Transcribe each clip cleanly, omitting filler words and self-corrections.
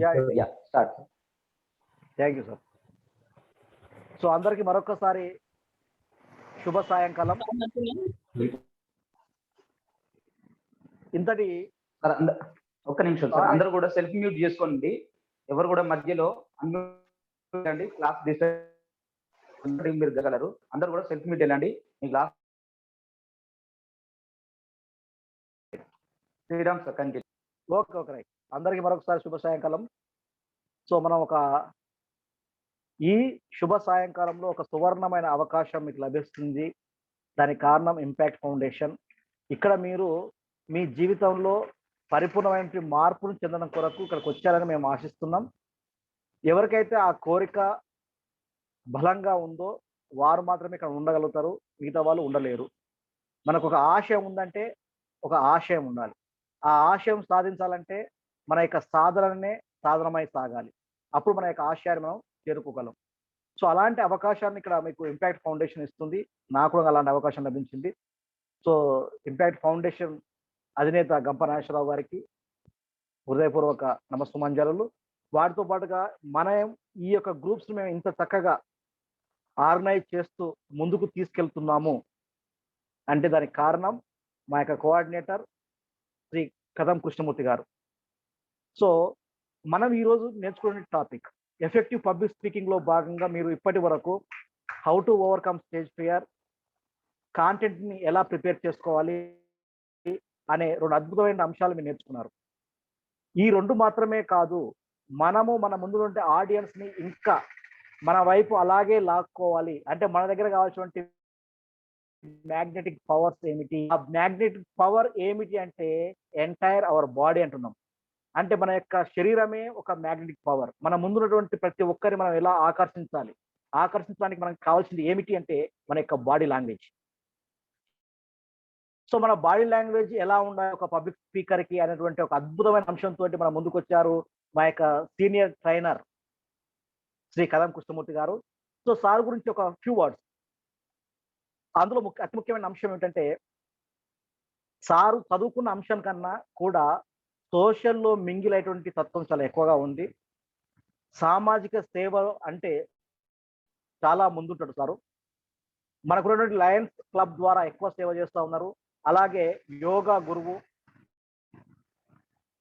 Yeah yeah start. Thank you sir. So అందరికి మరొకసారి శుభ సాయంకాలం. ఇంతటి సార్ ఒక్క నిమిషం సార్, అందరూ కూడా సెల్ఫ్ మ్యూట్ చేసుకోండి. ఎవరు కూడా మధ్యలో అండి క్లాస్ మీరు గలరు. అందరూ కూడా సెల్ఫ్ మ్యూట్ వెళ్ళండి. మీ class Sriram sir continue. Okay okay right. అందరికి మరొకసారి శుభ సాయంకాలం. సో మనం ఈ శుభ సాయంకాలంలో ఒక సువర్ణమైన అవకాశం మీకు లభిస్తుంది. దానికి కారణం ఇంపాక్ట్ ఫౌండేషన్. ఇక్కడ మీరు మీ జీవితంలో పరిపూర్ణమైన మార్పును చెందడం కొరకు ఇక్కడికి వచ్చారని మేము ఆశిస్తున్నాం. ఎవరికైతే ఆ కోరిక బలంగా ఉందో వారు మాత్రమే ఇక్కడ ఉండగలుగుతారు, మిగతా వాళ్ళు ఉండలేరు. మనకు ఒక ఆశయం ఉందంటే ఒక ఆశయం ఉండాలి. ఆ ఆశయం సాధించాలంటే మన యొక్క సాధననే సాధనమై సాగాలి. అప్పుడు మన యొక్క ఆశయాన్ని మనం చేరుకోగలం. సో అలాంటి అవకాశాన్ని ఇక్కడ మీకు ఇంపాక్ట్ ఫౌండేషన్ ఇస్తుంది. నాకు కూడా అలాంటి అవకాశం లభించింది. సో ఇంపాక్ట్ ఫౌండేషన్ అధినేత గంప నాగేశ్వరరావు గారికి హృదయపూర్వక నమస్సుమాంజలు. వాటితో పాటుగా మనం ఈ యొక్క గ్రూప్స్ మేము ఇంత చక్కగా ఆర్గనైజ్ చేస్తూ ముందుకు తీసుకెళ్తున్నాము అంటే దానికి కారణం మా యొక్క కోఆర్డినేటర్ శ్రీ కదం కృష్ణమూర్తి గారు. సో మనం ఈరోజు నేర్చుకునే టాపిక్ ఎఫెక్టివ్ పబ్లిక్ స్పీకింగ్ లో భాగంగా మీరు ఇప్పటి వరకు how to overcome stage fear, content ని ఎలా ప్రిపేర్ చేసుకోవాలి అనే 2 అద్భుతమైన అంశాలు మీరు నేర్చుకున్నారు. ఈ 2 మాత్రమే కాదు, మనము మన ముందు ఉండే ఆడియన్స్ ని ఇంకా మన వైపు అలాగే లాక్కోవాలి అంటే మన దగ్గర కావాల్సినటువంటి మ్యాగ్నెటిక్ పవర్స్ ఏమిటి, ఆ మ్యాగ్నెటిక్ పవర్ ఏమిటి అంటే ఎంటైర్ అవర్ బాడీ అంటున్నాం. అంటే మన యొక్క శరీరమే ఒక మ్యాగ్నెటిక్ పవర్. మన ముందున్నటువంటి ప్రతి ఒక్కరిని మనం ఎలా ఆకర్షించాలి, ఆకర్షించడానికి మనకు కావాల్సింది ఏమిటి అంటే మన యొక్క బాడీ లాంగ్వేజ్. సో మన బాడీ లాంగ్వేజ్ ఎలా ఉండాలి ఒక పబ్లిక్ స్పీకర్ కి అనేటువంటి ఒక అద్భుతమైన అంశంతో మన ముందుకు వచ్చారు మా యొక్క సీనియర్ ట్రైనర్ శ్రీ కదం కృష్ణమూర్తి గారు. సో సార్ గురించి ఒక ఫ్యూ వర్డ్స్. అందులో అతి ముఖ్యమైన అంశం ఏమిటంటే సారు చదువుకున్న అంశం కన్నా కూడా సోషల్లో మింగిల్ అయ్యేటువంటి తత్వం చాలా ఎక్కువగా ఉంది. సామాజిక సేవ అంటే చాలా ముందుంటాడు సారు. మనకున్నటువంటి లయన్స్ క్లబ్ ద్వారా ఎక్కువ సేవ చేస్తూ ఉన్నారు. అలాగే యోగా గురువు,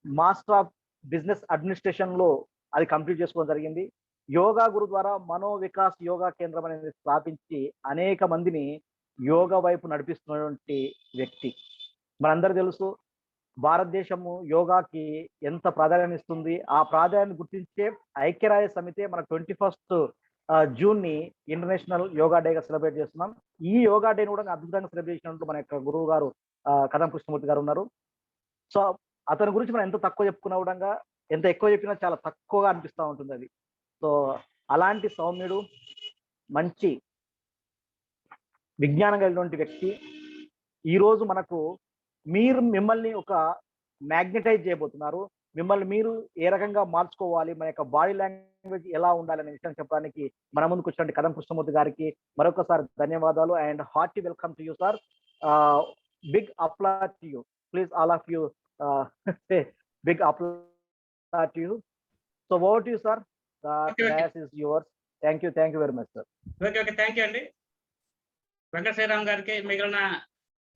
మాస్టర్ ఆఫ్ బిజినెస్ అడ్మినిస్ట్రేషన్ లో అది కంప్లీట్ చేసుకోవడం జరిగింది. యోగా గురు ద్వారా మనో వికాస్ యోగా కేంద్రం అనేది స్థాపించి అనేక మందిని యోగా వైపు నడిపిస్తున్నటువంటి వ్యక్తి. మనందరూ తెలుసు భారతదేశము యోగాకి ఎంత ప్రాధాన్యం ఇస్తుంది. ఆ ప్రాధాన్యాన్ని గుర్తించే ఐక్యరాజ్య సమితి మన 21 జూన్ ని ఇంటర్నేషనల్ యోగా డేగా సెలబ్రేట్ చేస్తున్నాం. ఈ యోగా డేని కూడా అద్భుతంగా సెలబ్రేట్ చేసినట్టు మన యొక్క గురువు గారు కదం కృష్ణమూర్తి గారు ఉన్నారు. సో అతని గురించి మనం ఎంత తక్కువ చెప్పుకున్నా కూడా ఎంత ఎక్కువ చెప్పినా చాలా తక్కువగా అనిపిస్తూ ఉంటుంది అది. సో అలాంటి సౌమ్యుడు, మంచి విజ్ఞానం కలిగినటువంటి వ్యక్తి ఈరోజు మనకు మిమ్మల్ని ఒక మ్యాగ్నెటైజ్ చేయబోతున్నారు. మిమ్మల్ని మీరు ఏ రకంగా మార్చుకోవాలి, మన యొక్క బాడీ లాంగ్వేజ్ ఎలా ఉండాలనే విషయం చెప్పడానికి మన ముందుకు వచ్చినటువంటి కదం కృష్ణమూర్తి గారికి మరొకసారి ధన్యవాదాలు and hearty welcome to you sir. Big applause to you. Please all of you big applause to you. So over to you sir. Class is yours. Thank you very much sir. Okay thank you అండి. వెంకట శ్రీరామ్ గారికి, మిగిలిన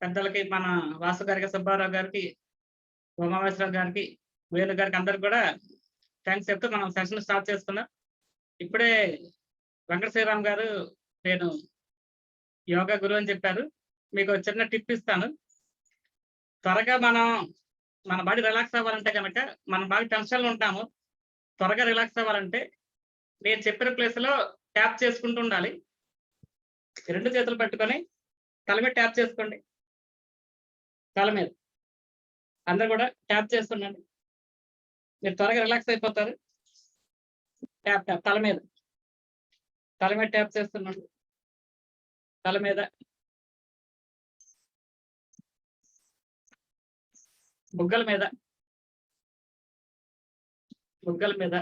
పెద్దలకి, మన వాసు గారికి, సుబ్బారావు గారికి, ఉమామేశ్వరరావు గారికి, వేణు గారికి అందరికి కూడా థ్యాంక్స్ చెప్తూ మనం సెషన్ స్టార్ట్ చేసుకున్నాం. ఇప్పుడే వెంకట శ్రీరామ్ గారు నేను యోగా గురువు అని చెప్పారు. మీకు చిన్న టిప్ ఇస్తాను. త్వరగా మన బాడీ రిలాక్స్ అవ్వాలంటే కనుక, మనం బాగా టెన్షన్లో ఉంటాము. త్వరగా రిలాక్స్ అవ్వాలంటే నేను చెప్పిన ప్లేస్లో ట్యాప్ చేసుకుంటూ ఉండాలి. 2 చేతులు పట్టుకొని తల మీద ట్యాప్ చేసుకోండి. తల మీద అందరు కూడా ట్యాప్ చేస్తుండండి. మీరు త్వరగా రిలాక్స్ అయిపోతారు. ట్యాప్ తల మీద ట్యాప్ చేస్తున్నాడు. తల మీద, బుగ్గల మీద,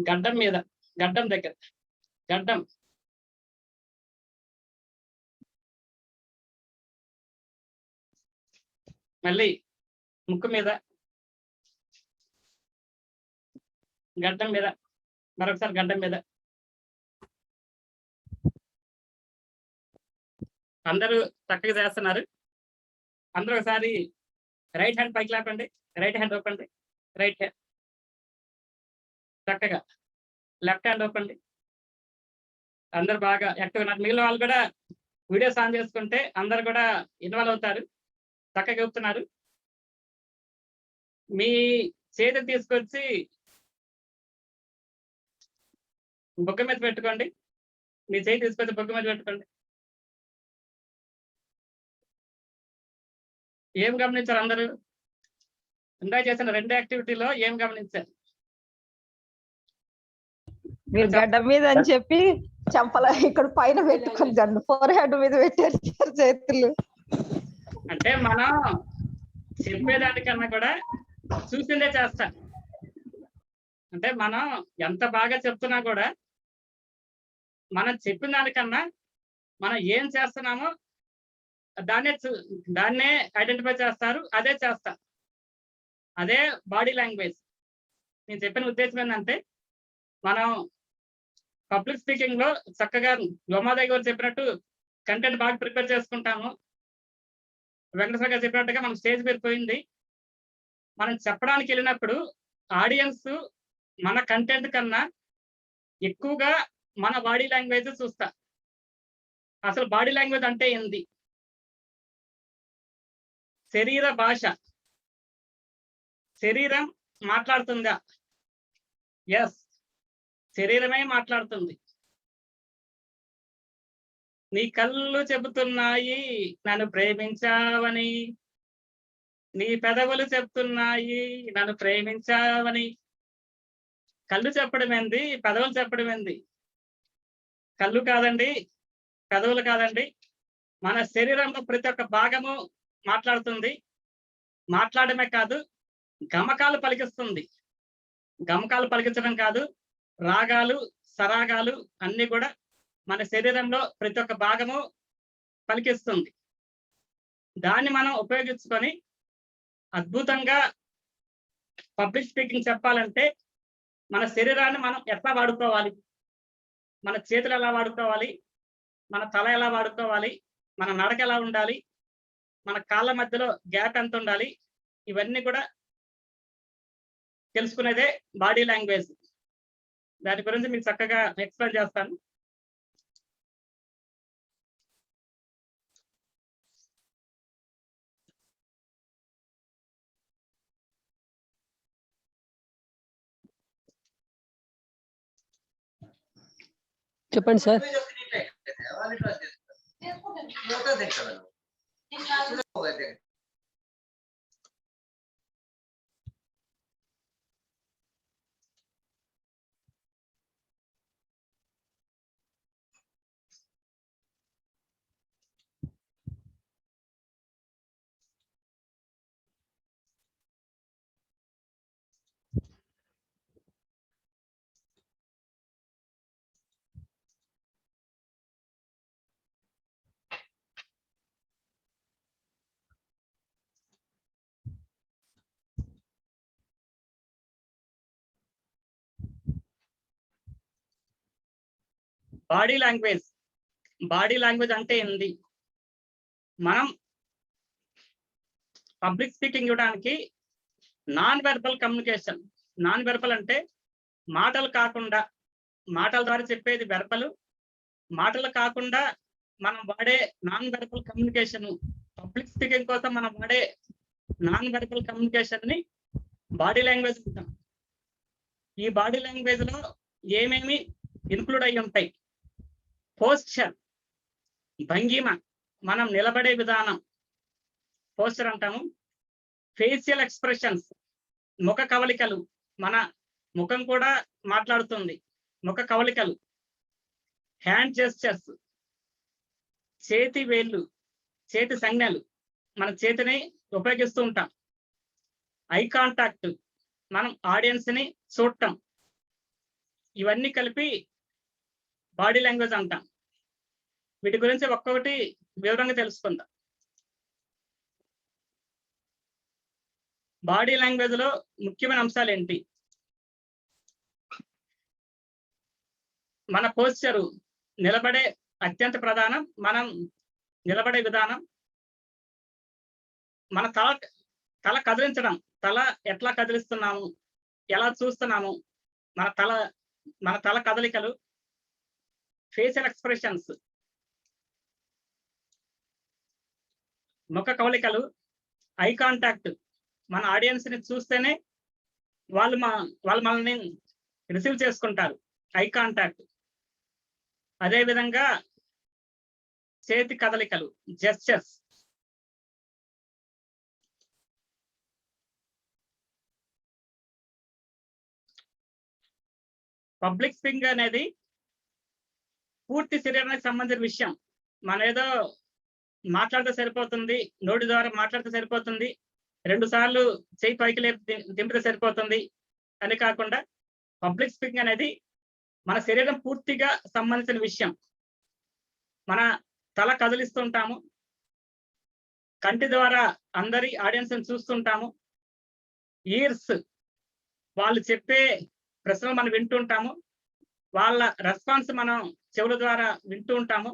గడ్డం మీద, గడ్డం దగ్గర, గడ్డం, మళ్ళీ ముక్కు మీద, గడ్డం మీద, మరొకసారి గడ్డం మీద. అందరూ చక్కగా చేస్తున్నారు. అందరూ ఒకసారి రైట్ హ్యాండ్ పైకి లేపండి, రైట్ హ్యాండ్ ఒప్పండి, రైట్ హ్యాండ్ చక్కగా, లెఫ్ట్ హ్యాండ్ ఒప్పండి. అందరు బాగా యాక్టివ్ ఉన్నారు. మిగిలిన వాళ్ళు కూడా వీడియోస్ ఆన్ చేసుకుంటే అందరు కూడా ఇన్వాల్వ్ అవుతారు. చక్కగా చెప్తున్నారు. మీ చేతి తీసుకొచ్చి బొగ్గ మీద పెట్టుకోండి. మీ చేతి తీసుకొచ్చి బొగ్గ మీద పెట్టుకోండి. ఏం గమనించారు అందరూ? ఇందాక చేసిన 2 యాక్టివిటీలో ఏం గమనించారు? మీరు గడ్డ మీద అని చెప్పి చంపల ఇక్కడ పైన పెట్టుకొని జన్ను ఫోర్ హెడ్ మీద పెట్టారు చేతులు. అంటే మనం చెప్పేదానికన్నా కూడా చూసిందే చేస్తాం. అంటే మనం ఎంత బాగా చెప్తున్నా కూడా మనం చెప్పిన దానికన్నా మనం ఏం చేస్తున్నామో దాన్నే ఐడెంటిఫై చేస్తారు, అదే చేస్తారు. అదే బాడీ లాంగ్వేజ్. నేను చెప్పిన ఉద్దేశం ఏంటంటే, మనం పబ్లిక్ స్పీకింగ్ లో చక్కగా గోమాదేవి గారు చెప్పినట్టు కంటెంట్ బాగా ప్రిపేర్ చేసుకుంటాము. వెంకటేశ్వర గారు చెప్పినట్టుగా మనం స్టేజ్ మీద పోయింది. మనం చెప్పడానికి వెళ్ళినప్పుడు ఆడియన్స్ మన కంటెంట్ కన్నా ఎక్కువగా మన బాడీ లాంగ్వేజ్ చూస్తా. అసలు బాడీ లాంగ్వేజ్ అంటే ఏంది? శరీర భాష. శరీరం మాట్లాడుతుందా? ఎస్, శరీరమే మాట్లాడుతుంది. నీ కళ్ళు చెబుతున్నాయి నన్ను ప్రేమించావని, నీ పెదవులు చెప్తున్నాయి నన్ను ప్రేమించావని. కళ్ళు చెప్పడం ఏంది, పెదవులు చెప్పడం ఏంది? కళ్ళు కాదండి, పెదవులు కాదండి, మన శరీరంలో ప్రతి ఒక్క భాగము మాట్లాడుతుంది. మాట్లాడమే కాదు, గమకాలు పలికిస్తుంది. గమకాలు పలికించడం కాదు, రాగాలు, సరాగాలు అన్ని కూడా మన శరీరంలో ప్రతి ఒక్క భాగము పలికిస్తుంది. దాన్ని మనం ఉపయోగించుకొని అద్భుతంగా పబ్లిక్ స్పీకింగ్ చెప్పాలంటే మన శరీరాన్ని మనం ఎట్లా వాడుకోవాలి, మన చేతులు ఎలా వాడుకోవాలి, మన తల ఎలా వాడుకోవాలి, మన నడక ఎలా ఉండాలి, మన కాళ్ళ మధ్యలో గ్యాప్ ఎంత ఉండాలి, ఇవన్నీ కూడా తెలుసుకునేదే బాడీ లాంగ్వేజ్. దాని గురించి మీకు చక్కగా ఎక్స్ప్లెయిన్ చేస్తాను. చెప్పండి sir. Body language. Body language అంటే ఏంది? మనం పబ్లిక్ స్పీకింగ్ ఇవ్వడానికి non verbal communication. Non verbal అంటే మాటలు కాకుండా, మాటల ద్వారా చెప్పేది వెర్బల్. మాటలు కాకుండా మనం వాడే non verbal communication, public speaking కోసం మనం వాడే నాన్ వెర్బల్ కమ్యూనికేషన్ ని బాడీ లాంగ్వేజ్ అంటాం. ఈ బాడీ లాంగ్వేజ్ లో ఏమేమి ఇన్క్లూడ్ అయి ఉంటాయి? పోస్చర్, భంగిమ, మనం నిలబడే విధానం పోస్చర్ అంటాము. ఫేషియల్ ఎక్స్ప్రెషన్స్, ముఖ కవలికలు, మన ముఖం కూడా మాట్లాడుతుంది, ముఖ కవలికలు. హ్యాండ్ జెస్చర్స్, చేతి వేళ్ళు, చేతి సంజ్ఞలు, మన చేతిని ఉపయోగిస్తూ ఉంటాం. ఐ కాంటాక్ట్, మనం ఆడియన్స్ ని చూడటం. ఇవన్నీ కలిపి బాడీ లాంగ్వేజ్ అంటాం. వీటి గురించి ఒక్కొక్కటి వివరంగా తెలుసుకుందాం. బాడీ లాంగ్వేజ్ లో ముఖ్యమైన అంశాలు ఏంటి? మన పోస్చరు నిలబడే అత్యంత ప్రధానం. మనం నిలబడే విధానం, మన తల కదిలించడం, తల ఎట్లా కదిలిస్తున్నాము, ఎలా చూస్తున్నాము, మన తల కదలికలు, ఫేషియల్ ఎక్స్ప్రెషన్స్, ముఖ కవళికలు, ఐ కాంటాక్ట్. మన ఆడియన్స్ ని చూస్తేనే వాళ్ళు మనల్ని రిసీవ్ చేసుకుంటారు. Eye contact. అదే విధంగా చేతి కదలికలు, జెస్చర్స్. పబ్లిక్ స్పీకింగ్ అనేది పూర్తి శరీరానికి సంబంధించిన విషయం. మన ఏదో మాట్లాడితే సరిపోతుంది, నోటి ద్వారా మాట్లాడితే సరిపోతుంది, 2 సార్లు చేయి పైకి లేపి దింపితే సరిపోతుంది అని కాకుండా, పబ్లిక్ స్పీకింగ్ అనేది మన శరీరం పూర్తిగా సంబంధించిన విషయం. మన తల కదిలిస్తుంటాము, కంటి ద్వారా అందరి ఆడియన్స్ చూస్తుంటాము, ఇయర్స్ వాళ్ళు చెప్పే ప్రశ్నలు మనం వింటుంటాము, వాళ్ళ రెస్పాన్స్ మనం చెవుల ద్వారా వింటూ ఉంటాము,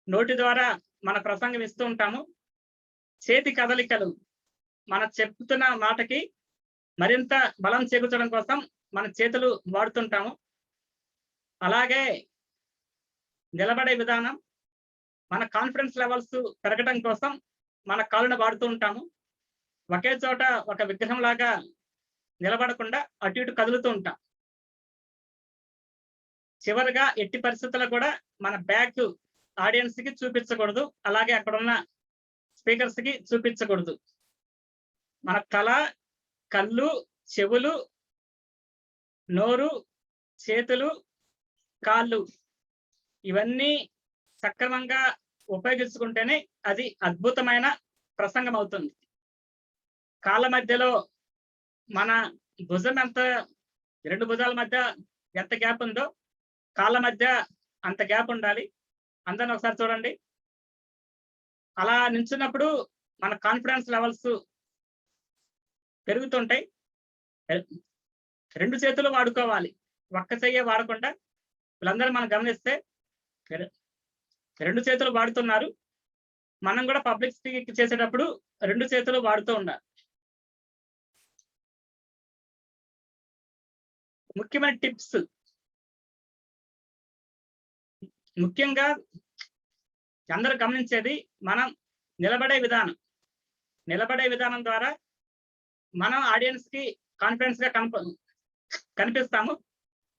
నోటి ద్వారా మన ప్రసంగం ఇస్తూ ఉంటాము. చేతి కదలికలు మన చెప్తున్న మాటకి మరింత బలం చేకూర్చడం కోసం మన చేతులు వాడుతుంటాము. అలాగే నిలబడే విధానం, మన కాన్ఫిడెన్స్ లెవెల్స్ పెరగడం కోసం మన కాళ్ళను వాడుతూ ఉంటాము. ఒకే చోట ఒక విగ్రహం లాగా నిలబడకుండా అటు ఇటు కదులుతూ ఉంటాం. చివరిగా ఎట్టి పరిస్థితుల్లో కూడా మన బ్యాక్ ఆడియన్స్ కి చూపించకూడదు, అలాగే అక్కడ ఉన్న స్పీకర్స్ కి చూపించకూడదు. మన తల, కళ్ళు, చెవులు, నోరు, చేతులు, కాళ్ళు ఇవన్నీ సక్రమంగా ఉపయోగించుకుంటేనే అది అద్భుతమైన ప్రసంగం అవుతుంది. కాళ్ళ మధ్యలో మన భుజం ఎంత, 2 భుజాల మధ్య ఎంత గ్యాప్ ఉందో కాళ్ళ మధ్య అంత గ్యాప్ ఉండాలి. అందరిని ఒకసారి చూడండి. అలా నిల్చున్నప్పుడు మన కాన్ఫిడెన్స్ లెవెల్స్ పెరుగుతుంటాయి. 2 చేతులు వాడుకోవాలి, ఒక్క చెయ్యే వాడకుండా. వీళ్ళందరూ మనం గమనిస్తే 2 చేతులు వాడుతున్నారు. మనం కూడా పబ్లిక్ స్పీకింగ్ చేసేటప్పుడు 2 చేతులు వాడుతూ ఉండాలి. ముఖ్యమైన టిప్స్, ముఖ్యంగా అందరూ గమనించేది మనం నిలబడే విధానం ద్వారా మనం ఆడియన్స్ కి కాన్ఫిడెన్స్ గా కనిపిస్తాము.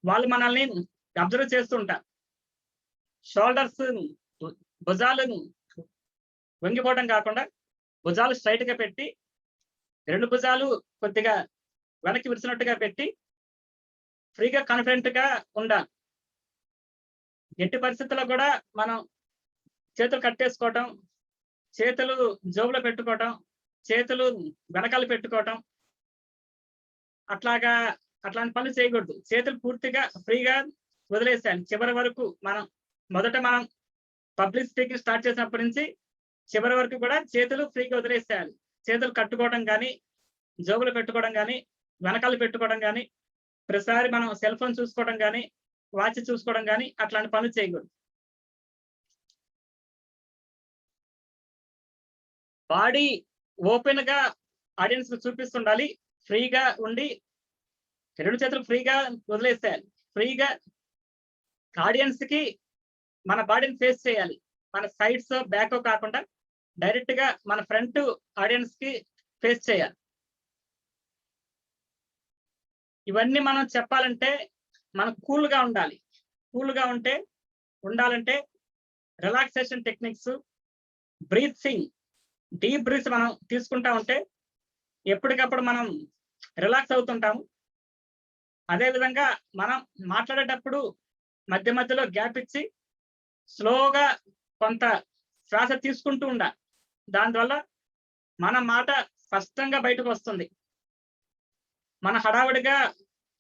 వాళ్ళు మనల్ని అబ్జర్వ్ చేస్తుంటారు. షోల్డర్స్, భుజాలు వంగిపోవడం కాకుండా భుజాలు స్ట్రైట్ గా పెట్టి, 2 భుజాలు కొద్దిగా వెనక్కి విరిచినట్టుగా పెట్టి ఫ్రీగా కాన్ఫిడెంట్ గా ఉండాలి. ఎట్టి పరిస్థితుల్లో కూడా మనం చేతులు కట్టేసుకోవటం, చేతులు జోబులో పెట్టుకోవటం, చేతులు వెనకాల పెట్టుకోవటం అట్లాంటి పనులు చేయకూడదు. చేతులు పూర్తిగా ఫ్రీగా వదిలేసేయాలి చివరి వరకు. మొదట మనం పబ్లిక్ స్పీకింగ్ స్టార్ట్ చేసినప్పటి నుంచి చివరి వరకు కూడా చేతులు ఫ్రీగా వదిలేసేయాలి. చేతులు కట్టుకోవడం కానీ, జోబులు పెట్టుకోవడం కానీ, వెనకాల పెట్టుకోవడం కానీ, ప్రతిసారి మనం సెల్ ఫోన్ చూసుకోవడం కానీ, వాచ్ చూసుకోవడం కానీ అట్లాంటి పనులు చేయకూడదు. బాడీ ఓపెన్ గా ఆడియన్స్ చూపిస్తుండాలి. ఫ్రీగా ఉండి 2 చేతులు ఫ్రీగా వదిలేసేయాలి. ఫ్రీగా ఆడియన్స్ కి మన బాడీని ఫేస్ చేయాలి. మన సైడ్స్ బ్యాక్ కాకుండా డైరెక్ట్ గా మన ఫ్రంట్ ఆడియన్స్ కి ఫేస్ చేయాలి. ఇవన్నీ మనం చెప్పాలంటే మనం కూల్ గా ఉండాలి. ఉండాలంటే relaxation techniques, breathing, deep breath మనం తీసుకుంటా ఉంటే ఎప్పటికప్పుడు మనం రిలాక్స్ అవుతుంటాము. అదేవిధంగా మనం మాట్లాడేటప్పుడు మధ్య మధ్యలో గ్యాప్ ఇచ్చి స్లోగా కొంత శ్వాస తీసుకుంటూ ఉండాలి. దానివల్ల మన మాట స్పష్టంగా బయటకు వస్తుంది. మన హడావిడిగా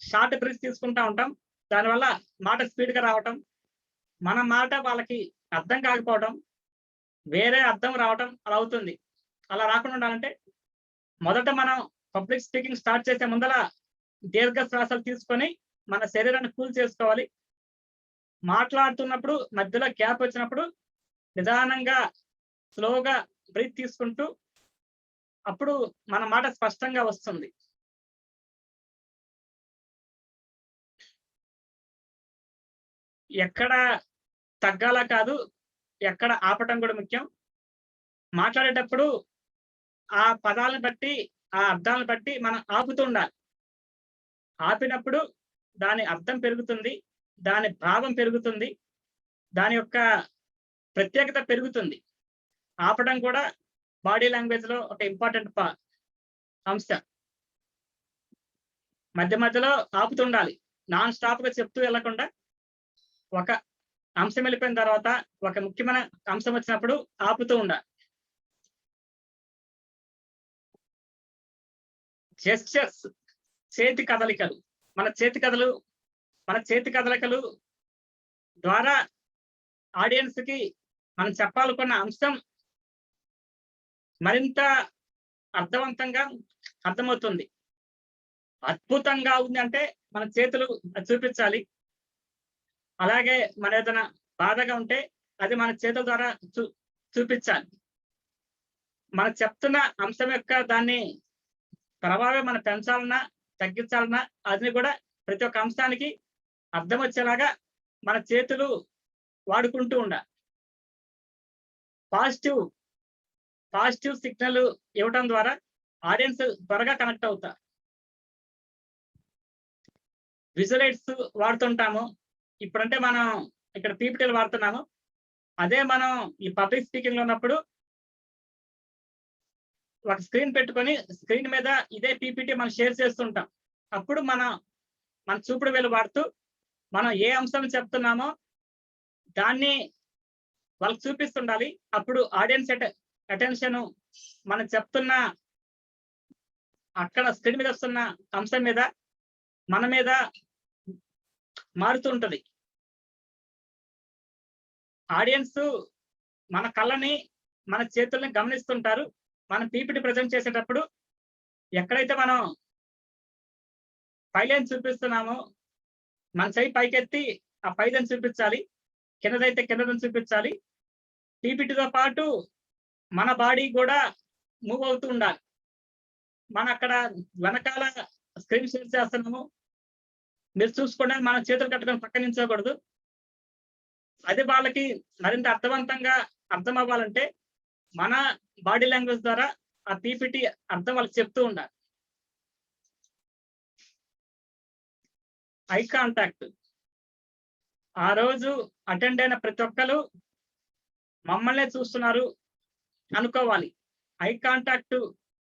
షార్ట్ బ్రీత్ తీసుకుంటా ఉంటాం, దానివల్ల మాట స్పీడ్గా రావటం, మన మాట వాళ్ళకి అర్థం కాకపోవడం, వేరే అర్థం రావటం అలా అవుతుంది. అలా రాకుండా ఉండాలంటే మొదట మనం పబ్లిక్ స్పీకింగ్ స్టార్ట్ చేసే ముందర దీర్ఘ శ్వాసలు తీసుకొని మన శరీరాన్ని కూల్ చేసుకోవాలి. మాట్లాడుతున్నప్పుడు మధ్యలో గ్యాప్ వచ్చినప్పుడు నిదానంగా స్లోగా బ్రీత్ తీసుకుంటూ అప్పుడు మన మాట స్పష్టంగా వస్తుంది. ఎక్కడ తగ్గాల కాదు, ఎక్కడ ఆపటం కూడా ముఖ్యం. మాట్లాడేటప్పుడు ఆ పదాలను బట్టి, ఆ అర్థాలను బట్టి మనం ఆపుతూ ఉండాలి. ఆపినప్పుడు దాని అర్థం పెరుగుతుంది, దాని భావం పెరుగుతుంది, దాని యొక్క ప్రత్యేకత పెరుగుతుంది. ఆపడం కూడా బాడీ లాంగ్వేజ్ లో ఒక ఇంపార్టెంట్ అంశ. మధ్య మధ్యలో ఆపుతుండాలి. నాన్ స్టాప్ గా చెప్తూ వెళ్ళకుండా ఒక అంశం వెళ్ళిపోయిన తర్వాత ఒక ముఖ్యమైన అంశం వచ్చినప్పుడు ఆపుతూ ఉండాలి. జెస్చర్స్, చేతి కదలికలు, మన చేతి కదలికలు ద్వారా ఆడియన్స్ కి మనం చెప్పాలనుకున్న అంశం మరింత అర్థవంతంగా అర్థమవుతుంది. అద్భుతంగా ఉంది అంటే మన చేతులు చూపించాలి. అలాగే మన ఏదైనా బాధగా ఉంటే అది మన చేతుల ద్వారా చూపించాలి. మనం చెప్తున్న అంశం యొక్క దాన్ని ప్రభావం మనం పెంచాలన్నా తగ్గించాలన్నా అది కూడా ప్రతి ఒక్క అంశానికి అర్థం వచ్చేలాగా మన చేతులు వాడుకుంటూ ఉండాలి. పాజిటివ్ సిగ్నల్ ఇవ్వడం ద్వారా ఆడియన్స్ త్వరగా కనెక్ట్ అవుతారు. విజువలైట్స్ వాడుతుంటాము. ఇప్పుడంటే మనం ఇక్కడ పీపీటీలు వాడుతున్నాము. అదే మనం ఈ పబ్లిక్ స్పీకింగ్ లో ఉన్నప్పుడు ఒక స్క్రీన్ పెట్టుకొని స్క్రీన్ మీద ఇదే పీపీటీ మనం షేర్ చేస్తుంటాం. అప్పుడు మన చూపుడు వేలు వాడుతూ మనం ఏ అంశం చెప్తున్నామో దాన్ని వాళ్ళకి చూపిస్తుండాలి. అప్పుడు ఆడియన్స్ అటెన్షన్ మనం చెప్తున్న అక్కడ స్క్రీన్ మీద వస్తున్న అంశం మీద మన మీద మారుతూ ఉంటది. ఆడియన్స్ మన కళ్ళని మన చేతుల్ని గమనిస్తుంటారు. మనం పీపీటీ ప్రజెంట్ చేసేటప్పుడు ఎక్కడైతే మనం పైలైన్ చూపిస్తున్నామో మన చెయ్యి పైకెత్తి ఆ పైదని చూపించాలి, కిందదైతే కిందదని చూపించాలి. పీపీటీతో పాటు మన బాడీ కూడా మూవ్ అవుతూ ఉండాలి. మనం అక్కడ వెనకాల స్క్రీన్ షేర్ చేస్తున్నాము, మీరు చూసుకోండి, మనం చేతులు కట్టుకొని పక్కన నించోకూడదు. అది వాళ్ళకి మరింత అర్థవంతంగా అర్థం అవ్వాలంటే మన బాడీ లాంగ్వేజ్ ద్వారా ఆ పీపీటీ అర్థం వాళ్ళకి చెప్తూ ఉండాలి. ఐ కాంటాక్ట్, ఆ రోజు అటెండ్ అయిన ప్రతి ఒక్కరు మమ్మల్నే చూస్తున్నారు అనుకోవాలి. ఐ కాంటాక్ట్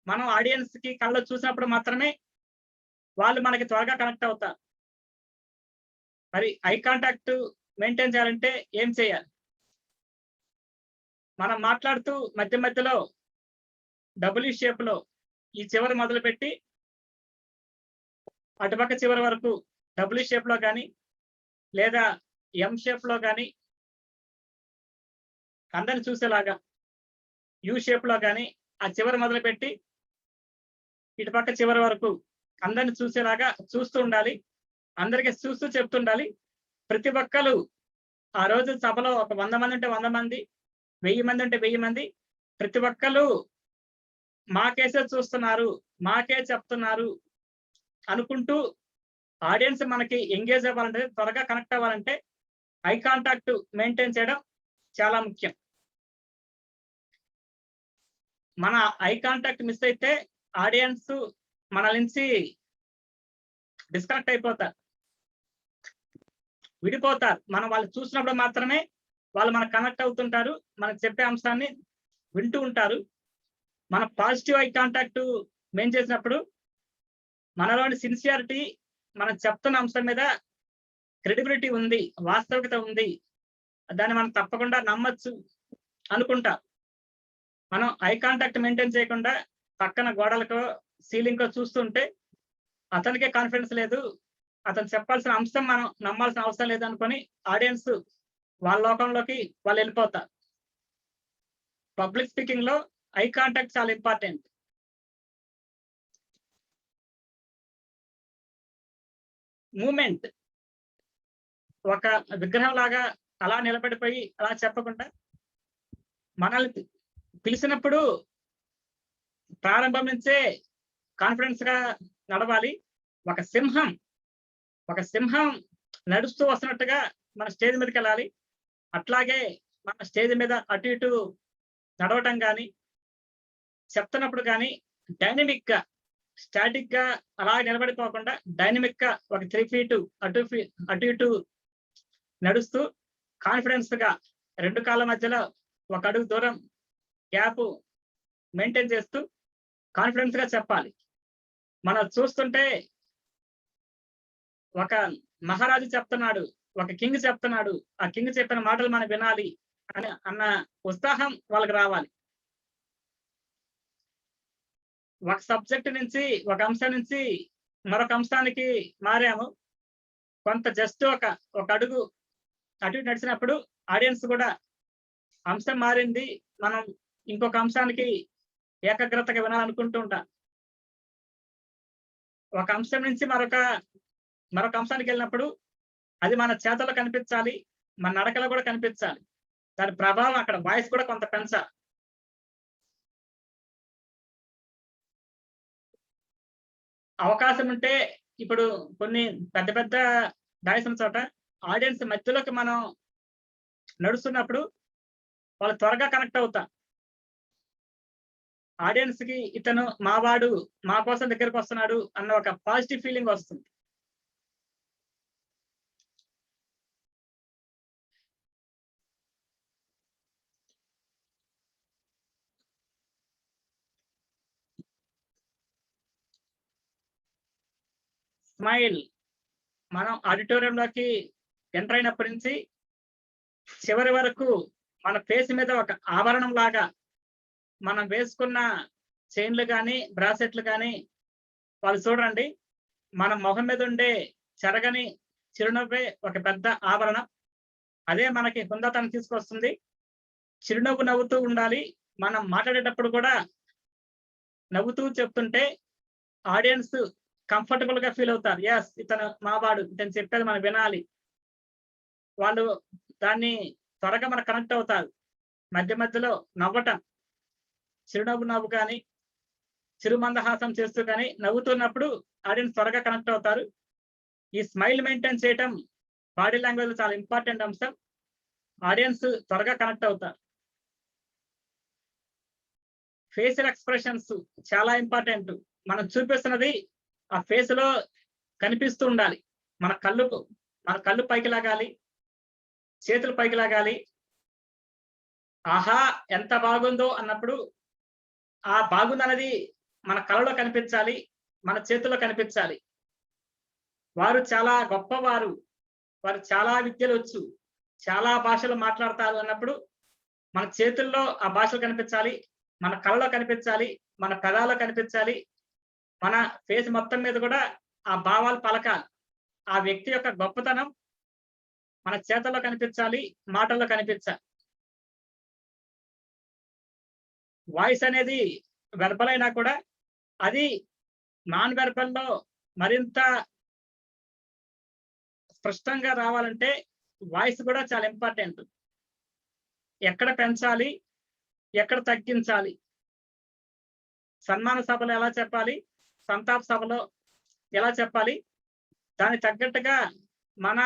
మనం ఆడియన్స్ కి కళ్ళు చూసినప్పుడు మాత్రమే వాళ్ళు మనకి త్వరగా కనెక్ట్ అవుతారు. మరి ఐ కాంటాక్ట్ మెయింటైన్ చేయాలంటే ఏం చేయాలి? మనం మాట్లాడుతూ మధ్య మధ్యలో డబ్ల్యూ షేప్ లో ఈ చివరి మొదలుపెట్టి అటుపక్క చివరి వరకు డబ్ల్యూ షేప్ లో కానీ లేదా ఎం షేప్ లో కానీ అందరిని చూసేలాగా యూ షేప్ లో కానీ ఆ చివరి మొదలుపెట్టి ఇటుపక్క చివరి వరకు అందరిని చూసేలాగా చూస్తూ ఉండాలి. అందరికీ చూస్తూ చెప్తుండాలి. ప్రతి ఒక్కరు ఆ రోజు సభలో ఒక 100 మంది ఉంటే 100 మంది, 1000 మంది ఉంటే 1000 మంది, ప్రతి ఒక్కరు మాకేసే చూస్తున్నారు, మాకే చెప్తున్నారు అనుకుంటూ ఆడియన్స్ మనకి ఎంగేజ్ అవ్వాలంటే, త్వరగా కనెక్ట్ అవ్వాలంటే ఐ కాంటాక్ట్ మెయింటైన్ చేయడం చాలా ముఖ్యం. మన ఐ కాంటాక్ట్ మిస్ అయితే ఆడియన్స్ మన నుంచి డిస్కనెక్ట్ అయిపోతారు, విడిపోతారు. మనం వాళ్ళు చూసినప్పుడు మాత్రమే వాళ్ళు మనకు కనెక్ట్ అవుతుంటారు, మనకు చెప్పే అంశాన్ని వింటూ ఉంటారు. మన పాజిటివ్ ఐ కాంటాక్ట్ మెయిన్ చేసినప్పుడు మనలోని సిన్సియారిటీ, మనం చెప్తున్న అంశం మీద క్రెడిబిలిటీ ఉంది, వాస్తవికత ఉంది, దాన్ని మనం తప్పకుండా నమ్మచ్చు అనుకుంటా. మనం ఐ కాంటాక్ట్ మెయింటైన్ చేయకుండా పక్కన గోడలకో సీలింగ్కో చూస్తుంటే అతనికే కాన్ఫిడెన్స్ లేదు, అతను చెప్పాల్సిన అంశం మనం నమ్మాల్సిన అవసరం లేదు అనుకొని ఆడియన్స్ వాళ్ళ లోకంలోకి వాళ్ళు వెళ్ళిపోతారు. పబ్లిక్ స్పీకింగ్ లో ఐ కాంటాక్ట్ చాలా ఇంపార్టెంట్. మూమెంట్, ఒక విగ్రహం లాగా అలా నిలబడిపోయి అలా చెప్పకుండా మనల్ని పిలిచినప్పుడు ప్రారంభం నుంచే కాన్ఫిడెన్స్ గా నడవాలి. ఒక సింహం నడుస్తూ వస్తున్నట్టుగా మన స్టేజ్ మీదకి వెళ్ళాలి. అట్లాగే మన స్టేజ్ మీద అటు ఇటు నడవటం కానీ, చెప్తున్నప్పుడు కానీ డైనమిక్ గా, స్టాటిక్ గా అలా నిలబడిపోకుండా డైనమిక్ గా ఒక 3 feet అటు ఇటు నడుస్తూ కాన్ఫిడెన్స్ గా 2 కాళ్ళ మధ్యలో 1 అడుగు దూరం గ్యాప్ మెయింటైన్ చేస్తూ కాన్ఫిడెన్స్ గా చెప్పాలి. మనం చూస్తుంటే ఒక మహారాజు చెప్తున్నాడు, ఒక కింగ్ చెప్తున్నాడు, ఆ కింగ్ చెప్పిన మాటలు మనం వినాలి అన్న ఉత్సాహం వాళ్ళకి రావాలి. ఒక సబ్జెక్ట్ నుంచి, ఒక అంశం నుంచి మరొక అంశానికి మారాము. కొంత జస్ట్ ఒక అడుగు అటు ఇటు నడిచినప్పుడు ఆడియన్స్ కూడా అంశం మారింది, మనం ఇంకొక అంశానికి ఏకాగ్రతగా వినాలనుకుంటూ ఉంటాం. ఒక అంశం నుంచి మరొక అంశానికి వెళ్ళినప్పుడు అది మన చేతల్లో కనిపించాలి, మన నడకలో కూడా కనిపించాలి. దాని ప్రభావం అక్కడ వాయిస్ కూడా కొంత పెంచాలి. అవకాశం ఉంటే ఇప్పుడు కొన్ని పెద్ద పెద్ద డైసన్ చోట ఆడియన్స్ మధ్యలోకి మనం నడుస్తున్నప్పుడు వాళ్ళు త్వరగా కనెక్ట్ అవుతారు. ఆడియన్స్ కి ఇతను మావాడు, మా కోసం దగ్గరకు వస్తున్నాడు అన్న ఒక పాజిటివ్ ఫీలింగ్ వస్తుంది. స్మైల్ మనం ఆడిటోరియంలోకి ఎంటర్ అయినప్పటి నుంచి చివరి వరకు మన ఫేస్ మీద ఒక ఆభరణం లాగా మనం వేసుకున్న చైన్లు కానీ, బ్రాసెట్లు కానీ వాళ్ళు చూడండి, మన మొహం మీద ఉండే చెరగని చిరునవ్వే ఒక పెద్ద ఆభరణం. అదే మనకి హుందాతనం తీసుకొస్తుంది. చిరునవ్వు నవ్వుతూ ఉండాలి. మనం మాట్లాడేటప్పుడు కూడా నవ్వుతూ చెప్తుంటే ఆడియన్స్ కంఫర్టబుల్ గా ఫీల్ అవుతారు. ఎస్, ఇతను మావాడు, ఇతను చెప్పేది మనం వినాలి. వాళ్ళు దాన్ని త్వరగా మనకు కనెక్ట్ అవుతారు. మధ్య మధ్యలో నవ్వటం, చిరునవ్వు కానీ, చిరుమందహాసం చేస్తూ కానీ నవ్వుతున్నప్పుడు ఆడియన్స్ త్వరగా కనెక్ట్ అవుతారు. ఈ స్మైల్ మెయింటైన్ చేయటం బాడీ లాంగ్వేజ్ చాలా ఇంపార్టెంట్ అంశం. ఆడియన్స్ త్వరగా కనెక్ట్ అవుతారు. ఫేషియల్ ఎక్స్ప్రెషన్స్ చాలా ఇంపార్టెంట్. మనం చూపిస్తున్నది ఆ ఫేస్ లో కనిపిస్తూ ఉండాలి. మన కళ్ళు పైకి లాగాలి, చేతులు పైకి లాగాలి. ఆహా ఎంత బాగుందో అన్నప్పుడు ఆ బాగుందన్నది మన కళ్ళలో కనిపించాలి, మన చేతుల్లో కనిపించాలి. వారు చాలా గొప్పవారు, వారు చాలా విద్యలు వచ్చు, చాలా భాషలు మాట్లాడతారు అన్నప్పుడు మన చేతుల్లో ఆ భాషలు కనిపించాలి, మన కళ్ళలో కనిపించాలి, మన పెదాల్లో కనిపించాలి, మన ఫేస్ మొత్తం మీద కూడా ఆ భావాలు పలకాలి. ఆ వ్యక్తి యొక్క గొప్పతనం మన చేతల్లో కనిపించాలి, మాటల్లో కనిపించాలి. వాయిస్ అనేది వెర్బల్ అయినా కూడా అది నాన్ వెర్బల్లో మరింత స్పష్టంగా రావాలంటే వాయిస్ కూడా చాలా ఇంపార్టెంట్. ఎక్కడ పెంచాలి, ఎక్కడ తగ్గించాలి, సన్మాన సభలో ఎలా చెప్పాలి, సంతాప సభలో ఎలా చెప్పాలి, దానికి తగ్గట్టుగా మన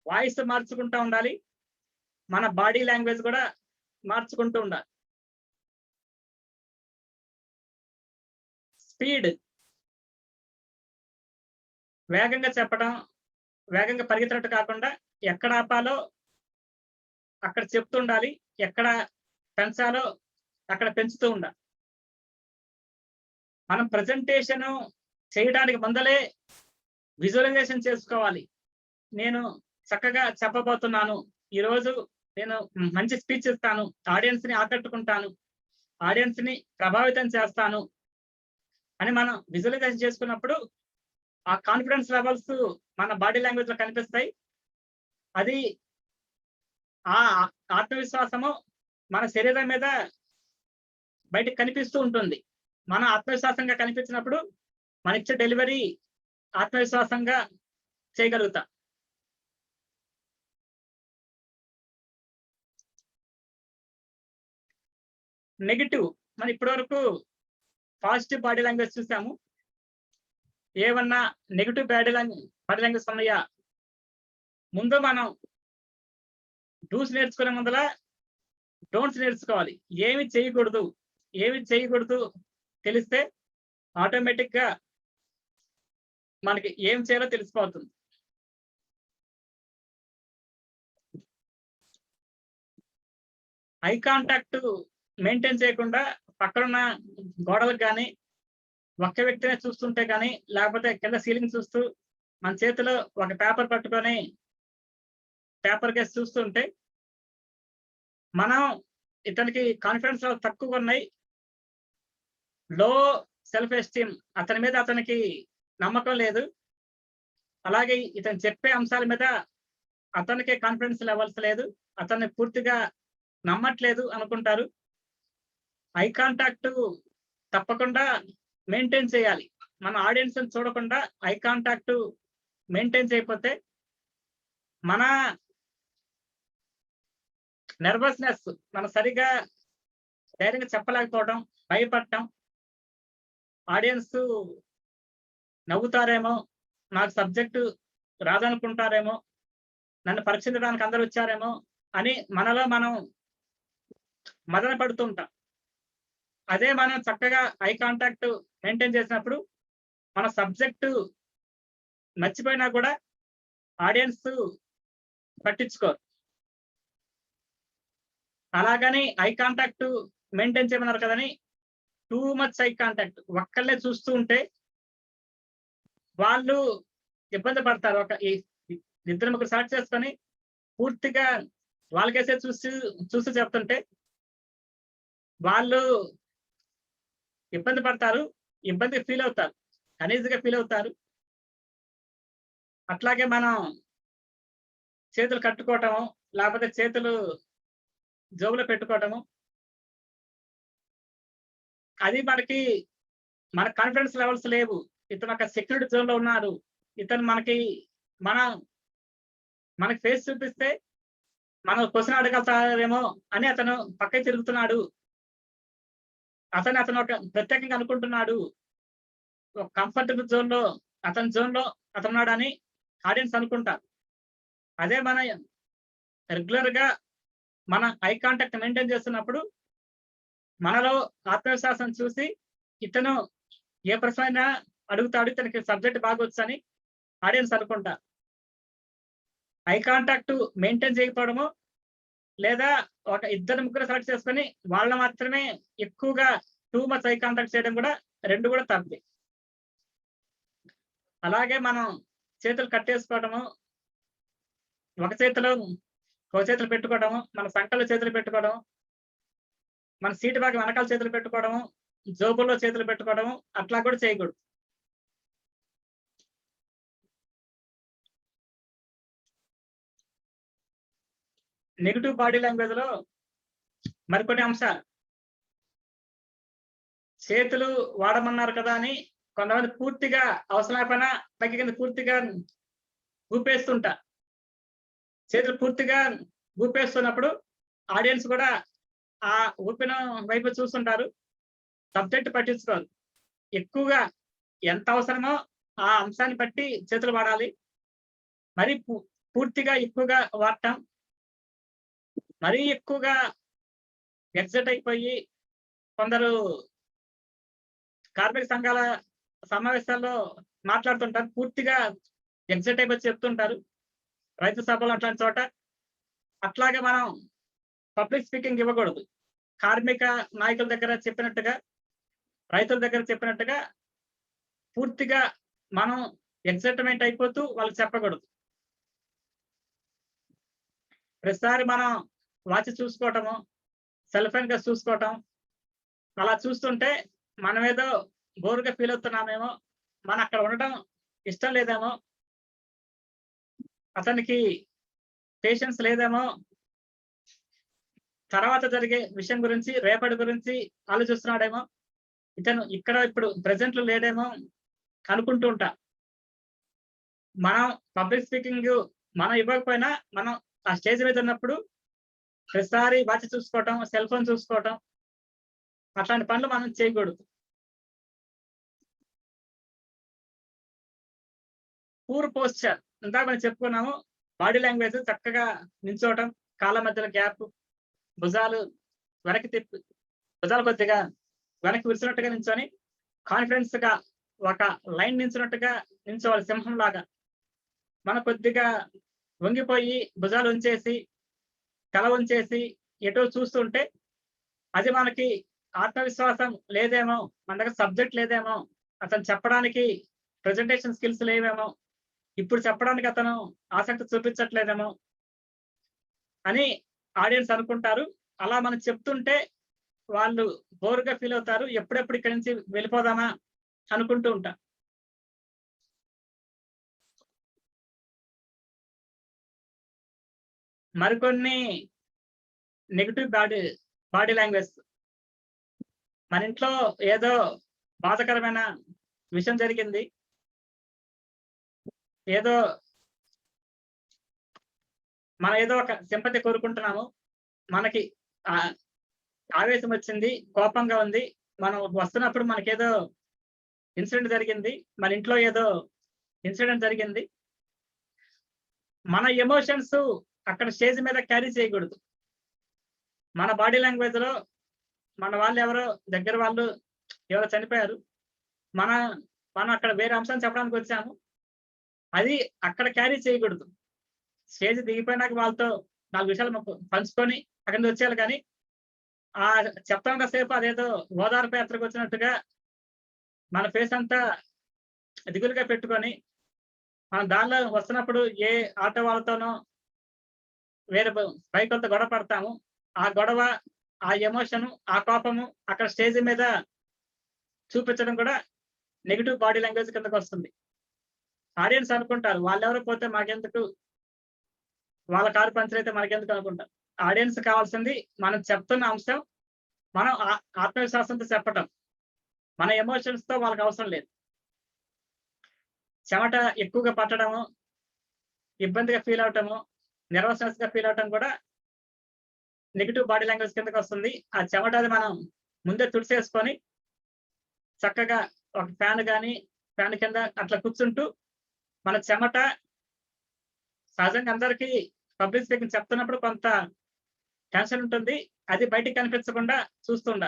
వాయిస్ మార్చుకుంటూ ఉండాలి, మన బాడీ లాంగ్వేజ్ కూడా మార్చుకుంటూ ఉండాలి. స్పీడ్, వేగంగా చెప్పడం, వేగంగా పరిగెత్తినట్టు కాకుండా ఎక్కడ ఆపాలో అక్కడ చెప్తుండాలి, ఎక్కడ పెంచాలో అక్కడ పెంచుతూ ఉండాలి. మనం ప్రజెంటేషన్ చేయడానికి ముందలే విజువలైజేషన్ చేసుకోవాలి. నేను చక్కగా చెప్పబోతున్నాను, ఈరోజు నేను మంచి స్పీచ్ ఇస్తాను, ఆడియన్స్ ని ఆకట్టుకుంటాను, ఆడియన్స్ ని ప్రభావితం చేస్తాను అని మనం విజువలైజేషన్ చేసుకున్నప్పుడు ఆ కాన్ఫిడెన్స్ లెవెల్స్ మన బాడీ లాంగ్వేజ్ లో కనిపిస్తాయి. అది ఆ ఆత్మవిశ్వాసము మన శరీరం మీద బయటకు కనిపిస్తూ ఉంటుంది. మన ఆత్మవిశ్వాసంగా కనిపించినప్పుడు మన ఇచ్చే డెలివరీ ఆత్మవిశ్వాసంగా చేయగలుగుతాం. నెగిటివ్, మనం ఇప్పటివరకు పాజిటివ్ బాడీ లాంగ్వేజ్ చూసాము. ఏమన్నా నెగిటివ్ బాడీ లాంగ్వేజ్ ఉన్నాయా? ముందు మనం డూస్ నేర్చుకునే ముందర డోంట్స్ నేర్చుకోవాలి. ఏమి చేయకూడదు తెలిస్తే ఆటోమేటిక్ గా మనకి ఏం చేయాలో తెలిసిపోతుంది. ఐ కాంటాక్ట్ మెయింటైన్ చేయకుండా పక్కనున్న గోడలకు కానీ, ఒక్క వ్యక్తినే చూస్తుంటే కానీ, లేకపోతే కింద సీలింగ్ చూస్తూ మన చేతిలో ఒక పేపర్ పట్టుకొని పేపర్ కేసి చూస్తుంటే మనం ఇతనికి కాన్ఫిడెన్స్ తక్కువగా ఉన్నాయి, లో సెల్ఫ్ ఎస్టీమ్, అతని మీద అతనికి నమ్మకం లేదు, అలాగే ఇతను చెప్పే అంశాల మీద అతనికి కాన్ఫిడెన్స్ లెవెల్స్ లేదు, అతన్ని పూర్తిగా నమ్మట్లేదు అనుకుంటారు. ఐ కాంటాక్ట్ తప్పకుండా మెయింటైన్ చేయాలి. మన ఆడియన్స్ చూడకుండా ఐ కాంటాక్ట్ మెయింటైన్ చేయకపోతే మన నర్వస్నెస్, మన సరిగా ధైర్యంగా చెప్పలేకపోవడం, భయపడటం, ఆడియన్స్ నవ్వుతారేమో, నాకు సబ్జెక్టు రాదనుకుంటారేమో, నన్ను పరీక్షించడానికి అందరూ వచ్చారేమో అని మనలో మనం మదన పడుతూ ఉంటాం. అదే మనం చక్కగా ఐ కాంటాక్ట్ మెయింటైన్ చేసినప్పుడు మన సబ్జెక్టు మర్చిపోయినా కూడా ఆడియన్స్ పట్టించుకోరు. అలాగని ఐ కాంటాక్ట్ మెయింటైన్ చేయమన్నారు కదని టూ మచ్ ఐ కాంటాక్ట్ ఒక్కళ్ళే చూస్తూ ఉంటే వాళ్ళు ఇబ్బంది పడతారు. ఇద్దరు ముగ్గురు సెలెక్ట్ చేసుకొని పూర్తిగా వాళ్ళకేసే చూస్తూ చెప్తుంటే వాళ్ళు ఇబ్బంది పడతారు, ఇబ్బంది ఫీల్ అవుతారు, అనీజీగా ఫీల్ అవుతారు. అట్లాగే మనం చేతులు కట్టుకోవటము, లేకపోతే చేతులు జోబులో పెట్టుకోవటము, అది మన కాన్ఫిడెన్స్ లెవెల్స్ లేవు. ఇతను ఒక సెక్యూరిటీ జోన్ లో ఉన్నారు, ఇతను మనకి ఫేస్ చూపిస్తే మనం క్వశ్చన్ అడగలుగుతారేమో అని అతను పక్కకి తిరుగుతున్నాడు, అతను ఒక ప్రత్యేకంగా అనుకుంటున్నాడు, ఒక కంఫర్టబుల్ జోన్ లో అతనున్నాడు అని ఆడియన్స్ అనుకుంటారు. అదే మన రెగ్యులర్ గా మన ఐ కాంటాక్ట్ మెయింటైన్ చేస్తున్నప్పుడు మనలో ఆత్మవిశ్వాసం చూసి ఇతను ఏ ప్రశ్న అయినా అడుగుతాడు, ఇతనికి సబ్జెక్ట్ బాగా వచ్చని ఆడియన్స్ అనుకుంటారు. ఐ కాంటాక్ట్ మెయింటైన్ చేయకపోవడము, లేదా ఒక ఇద్దరు ముగ్గురు సెలెక్ట్ చేసుకొని వాళ్ళని మాత్రమే ఎక్కువగా టూ మచ్ ఐ కాంటాక్ట్ చేయడం కూడా రెండు కూడా తప్పే. అలాగే మనం చేతులు కట్టేసుకోవడము, ఒక చేతులు పెట్టుకోవడము, మన సంకల్లో చేతులు పెట్టుకోవడం, మన సీటు బాగా వెనకాల చేతులు పెట్టుకోవడము, జోబుల్లో చేతులు పెట్టుకోవడము, అట్లా కూడా చేయకూడదు. నెగిటివ్ బాడీ లాంగ్వేజ్ లో మరికొన్ని అంశాలు, చేతులు వాడమన్నారు కదా అని కొంతమంది పూర్తిగా అవసరం లేకపోయినా పైకి కింద పూర్తిగా ఊపేస్తుంటారు. చేతులు పూర్తిగా ఊపేస్తున్నప్పుడు ఆడియన్స్ కూడా ఆ ఊపిన వైపు చూస్తుంటారు, సబ్జెక్ట్ పట్టించుకోరు. ఎక్కువగా ఎంత అవసరమో ఆ అంశాన్ని బట్టి చేతులు వాడాలి. మరి పూర్తిగా ఎక్కువగా వాడటం, మరీ ఎక్కువగా ఎగ్జైట్ అయిపోయి కొందరు కార్మిక సంఘాల సమావేశాల్లో మాట్లాడుతుంటారు, పూర్తిగా ఎగ్జైట్ అయిపోయి చెప్తుంటారు రైతు సభలో అట్లాంటి చోట. అట్లాగే మనం పబ్లిక్ స్పీకింగ్ ఇవ్వకూడదు. కార్మిక నాయకుల దగ్గర చెప్పినట్టుగా, రైతుల దగ్గర చెప్పినట్టుగా పూర్తిగా మనం ఎగ్జైట్మెంట్ అయిపోతూ వాళ్ళకి చెప్పకూడదు. ప్రతిసారి మనం వాచ్ చూసుకోవటము, సెల్ ఫోన్ గా చూసుకోవటం, అలా చూస్తుంటే మనం ఏదో బోరుగా ఫీల్ అవుతున్నామేమో, మనం అక్కడ ఉండటం ఇష్టం లేదేమో, అతనికి పేషెన్స్ లేదేమో, తర్వాత జరిగే విషయం గురించి, రేపటి గురించి ఆలోచిస్తున్నాడేమో, ఇతను ఇక్కడ ఇప్పుడు ప్రెసెంట్ లో లేడేమో అనుకుంటూ ఉంటా. మనం పబ్లిక్ స్పీకింగ్ మనం ఇవ్వకపోయినా మనం ఆ స్టేజ్ మీద ఉన్నప్పుడు ప్రతిసారి వాచ్ చూసుకోవటం, సెల్ ఫోన్ చూసుకోవటం, అట్లాంటి పనులు మనం చేయకూడదు. పూర్ పోస్చర్ ఇందాక మనం చెప్పుకున్నాము. బాడీ లాంగ్వేజ్ చక్కగా నించోవటం, కాళ్ళ మధ్యలో గ్యాప్, భుజాలు వెనక్కి తిప్పి భుజాలు కొద్దిగా వెనక్కి విరిచినట్టుగా నించొని కాన్ఫిడెన్స్ గా ఒక లైన్ నించున్నట్టుగా నించోవాలి సింహం లాగా. మన కొద్దిగా వంగిపోయి భుజాలు ఉంచేసి తల ఉంచేసి ఎటో చూస్తుంటే అది మనకి ఆత్మవిశ్వాసం లేదేమో, మన దగ్గర సబ్జెక్ట్ లేదేమో, అతను చెప్పడానికి ప్రెజెంటేషన్ స్కిల్స్ లేవేమో, ఇప్పుడు చెప్పడానికి అతను ఆసక్తి చూపించట్లేదేమో అని ఆడియన్స్ అనుకుంటారు. అలా మనం చెప్తుంటే వాళ్ళు బోరుగా ఫీల్ అవుతారు. ఎప్పుడెప్పుడు ఇక్కడి నుంచి వెళ్ళిపోదామా అనుకుంటూ ఉంటారు. మరికొన్ని నెగిటివ్ బాడీ లాంగ్వేజ్. మన ఇంట్లో ఏదో బాధకరమైన విషయం జరిగింది, ఏదో మనం ఏదో ఒక సింపతి కోరుకుంటున్నాము, మనకి ఆవేశం వచ్చింది, కోపంగా ఉంది, మనం వస్తున్నప్పుడు మనకేదో ఇన్సిడెంట్ జరిగింది, మన ఇంట్లో ఏదో ఇన్సిడెంట్ జరిగింది. మన ఎమోషన్స్ అక్కడ స్టేజ్ మీద క్యారీ చేయకూడదు. మన బాడీ లాంగ్వేజ్ లో మన వాళ్ళు ఎవరో దగ్గర వాళ్ళు ఎవరో చనిపోయారు, మనం అక్కడ వేరే అంశాన్ని చెప్పడానికి వచ్చాము, అది అక్కడ క్యారీ చేయకూడదు. స్టేజ్ దిగిపోయినాక వాళ్ళతో 4 విషయాలు పంచుకొని అక్కడి నుంచి వచ్చేయాలి. కానీ ఆ చెప్తాం సేపు అదేదో ఓదార్పు యాత్రకు వచ్చినట్టుగా మన ఫేస్ అంతా దిగులుగా పెట్టుకొని మనం దానిలో వస్తున్నప్పుడు ఏ ఆటో వాళ్ళతోనో వేరే బైక్ వాళ్ళతో గొడవ పడతాము. ఆ గొడవ, ఆ ఎమోషన్, ఆ కోపము అక్కడ స్టేజ్ మీద చూపించడం కూడా నెగిటివ్ బాడీ లాంగ్వేజ్ కిందకు వస్తుంది. ఆడియన్స్ అనుకుంటారు వాళ్ళెవరో పోతే మాకెందుకు, వాళ్ళ కారు పంచర్ అయితే మనకెందుకు అనుకుంటారు. ఆడియన్స్ కావాల్సింది మనం చెప్తున్న అంశం మనం ఆత్మవిశ్వాసంతో చెప్పటం. మన ఎమోషన్స్ తో వాళ్ళకి అవసరం లేదు. చెమట ఎక్కువగా పట్టడము, ఇబ్బందిగా ఫీల్ అవటము, నెర్వస్నెస్ గా ఫీల్ అవటం కూడా నెగిటివ్ బాడీ లాంగ్వేజ్ కిందకి వస్తుంది. ఆ చెమట అది మనం ముందే తుడిసేసుకొని చక్కగా ఒక ఫ్యాన్ కింద అట్లా కూర్చుంటూ మన చెమట సహజంగా అందరికీ పబ్లిక్ స్పీకింగ్ చెప్తున్నప్పుడు కొంత టెన్షన్ ఉంటుంది, అది బయటికి కనిపించకుండా చూస్తుండ.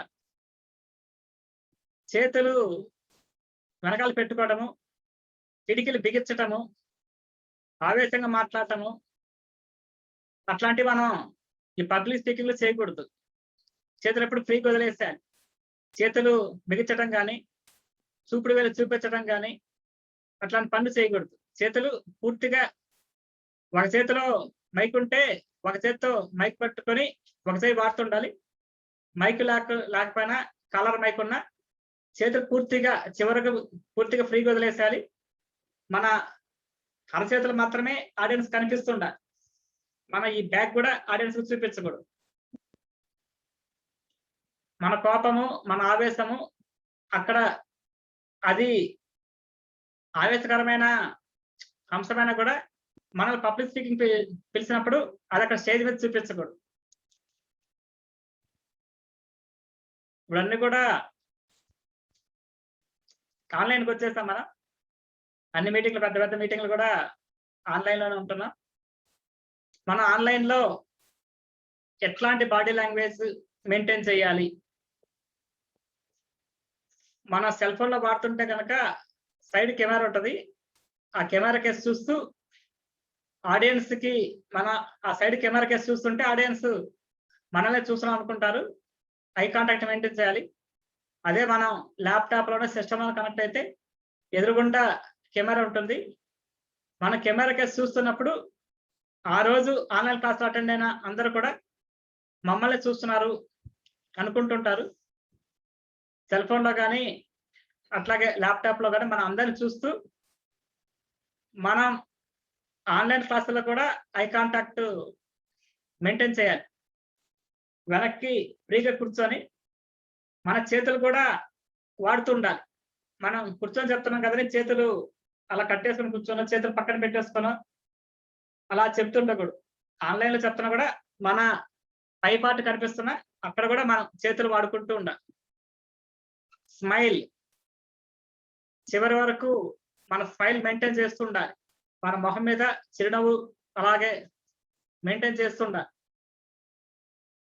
చేతులు వెనకాల పెట్టుకోవడము, పిడికిలు బిగించటము, ఆవేశంగా మాట్లాడటము, అట్లాంటివి మనం ఈ పబ్లిక్ స్పీకింగ్ లో చేయకూడదు. చేతులు ఎప్పుడు ఫ్రీగా వదిలేసాలి. చేతులు బిగించడం కానీ, చూపుడు వేలు చూపించడం కానీ అట్లాంటి పనులు చేయకూడదు. చేతులు పూర్తిగా ఒక చేతిలో మైక్ ఉంటే ఒక చేతితో మైక్ పట్టుకొని ఒక చేయి వాడుతుండాలి. మైక్ లేకపోయినా కలర్ మైక్ ఉన్నా చేతులు పూర్తిగా ఫ్రీగా వదిలేసేయాలి. మన అరచేతులు మాత్రమే ఆడియన్స్ కనిపిస్తుండాలి. మన ఈ బ్యాగ్ కూడా ఆడియన్స్ చూపించకూడదు. మన కోపము, మన ఆవేశము అక్కడ అది ఆవేశకరమైన అంశమైన కూడా మనల్ని పబ్లిక్ స్పీకింగ్ పిలిచినప్పుడు అది అక్కడ స్టేజ్ మీద చూపించకూడదు. ఇవన్నీ కూడా ఆన్లైన్కి వచ్చేస్తాం. మనం అన్ని మీటింగ్లు, పెద్ద పెద్ద మీటింగ్లు కూడా ఆన్లైన్లోనే ఉంటున్నాం. మనం ఆన్లైన్లో ఎట్లాంటి బాడీ లాంగ్వేజ్ మెయింటైన్ చేయాలి? మన సెల్ ఫోన్లో వాడుతుంటే కనుక సైడ్ కెమెరా ఉంటుంది. ఆ కెమెరా కేసు చూస్తూ ఆడియన్స్ కి మన ఆ సైడ్ కెమెరా కేసు చూస్తుంటే ఆడియన్స్ మనల్ని చూస్తున్నాం అనుకుంటారు. ఐ కాంటాక్ట్ మెయింటైన్ చేయాలి. అదే మనం ల్యాప్టాప్ లోనే సిస్టమ్ కనెక్ట్ అయితే ఎదురుగుండా కెమెరా ఉంటుంది. మన కెమెరా కేసు చూస్తున్నప్పుడు ఆ రోజు ఆన్లైన్ క్లాస్ అటెండ్ అయిన అందరూ కూడా మమ్మల్ని చూస్తున్నారు అనుకుంటుంటారు. సెల్ ఫోన్ లో కానీ అట్లాగే ల్యాప్టాప్ లో కానీ మనం అందరిని చూస్తూ మనం ఆన్లైన్ క్లాసుల్లో కూడా ఐ కాంటాక్ట్ మెయింటైన్ చేయాలి. వెనక్కి ఫ్రీగా కూర్చొని మన చేతులు కూడా వాడుతుండాలి. మనం కూర్చొని చెప్తున్నాం కదని చేతులు అలా కట్టేసుకొని కూర్చొని చేతులు పక్కన పెట్టేసుకొని అలా చెప్తుండకూడదు. ఆన్లైన్ లో చెప్తున్నా కూడా మన పై పార్ట్ కనిపిస్తున్నా అక్కడ కూడా మనం చేతులు వాడుకుంటూ ఉండాలి. స్మైల్ చివరి వరకు మన స్మైల్ మెయింటైన్ చేస్తుండాలి. మన మొహం మీద చిరునవ్వు అలాగే మెయింటైన్ చేస్తుండాలి.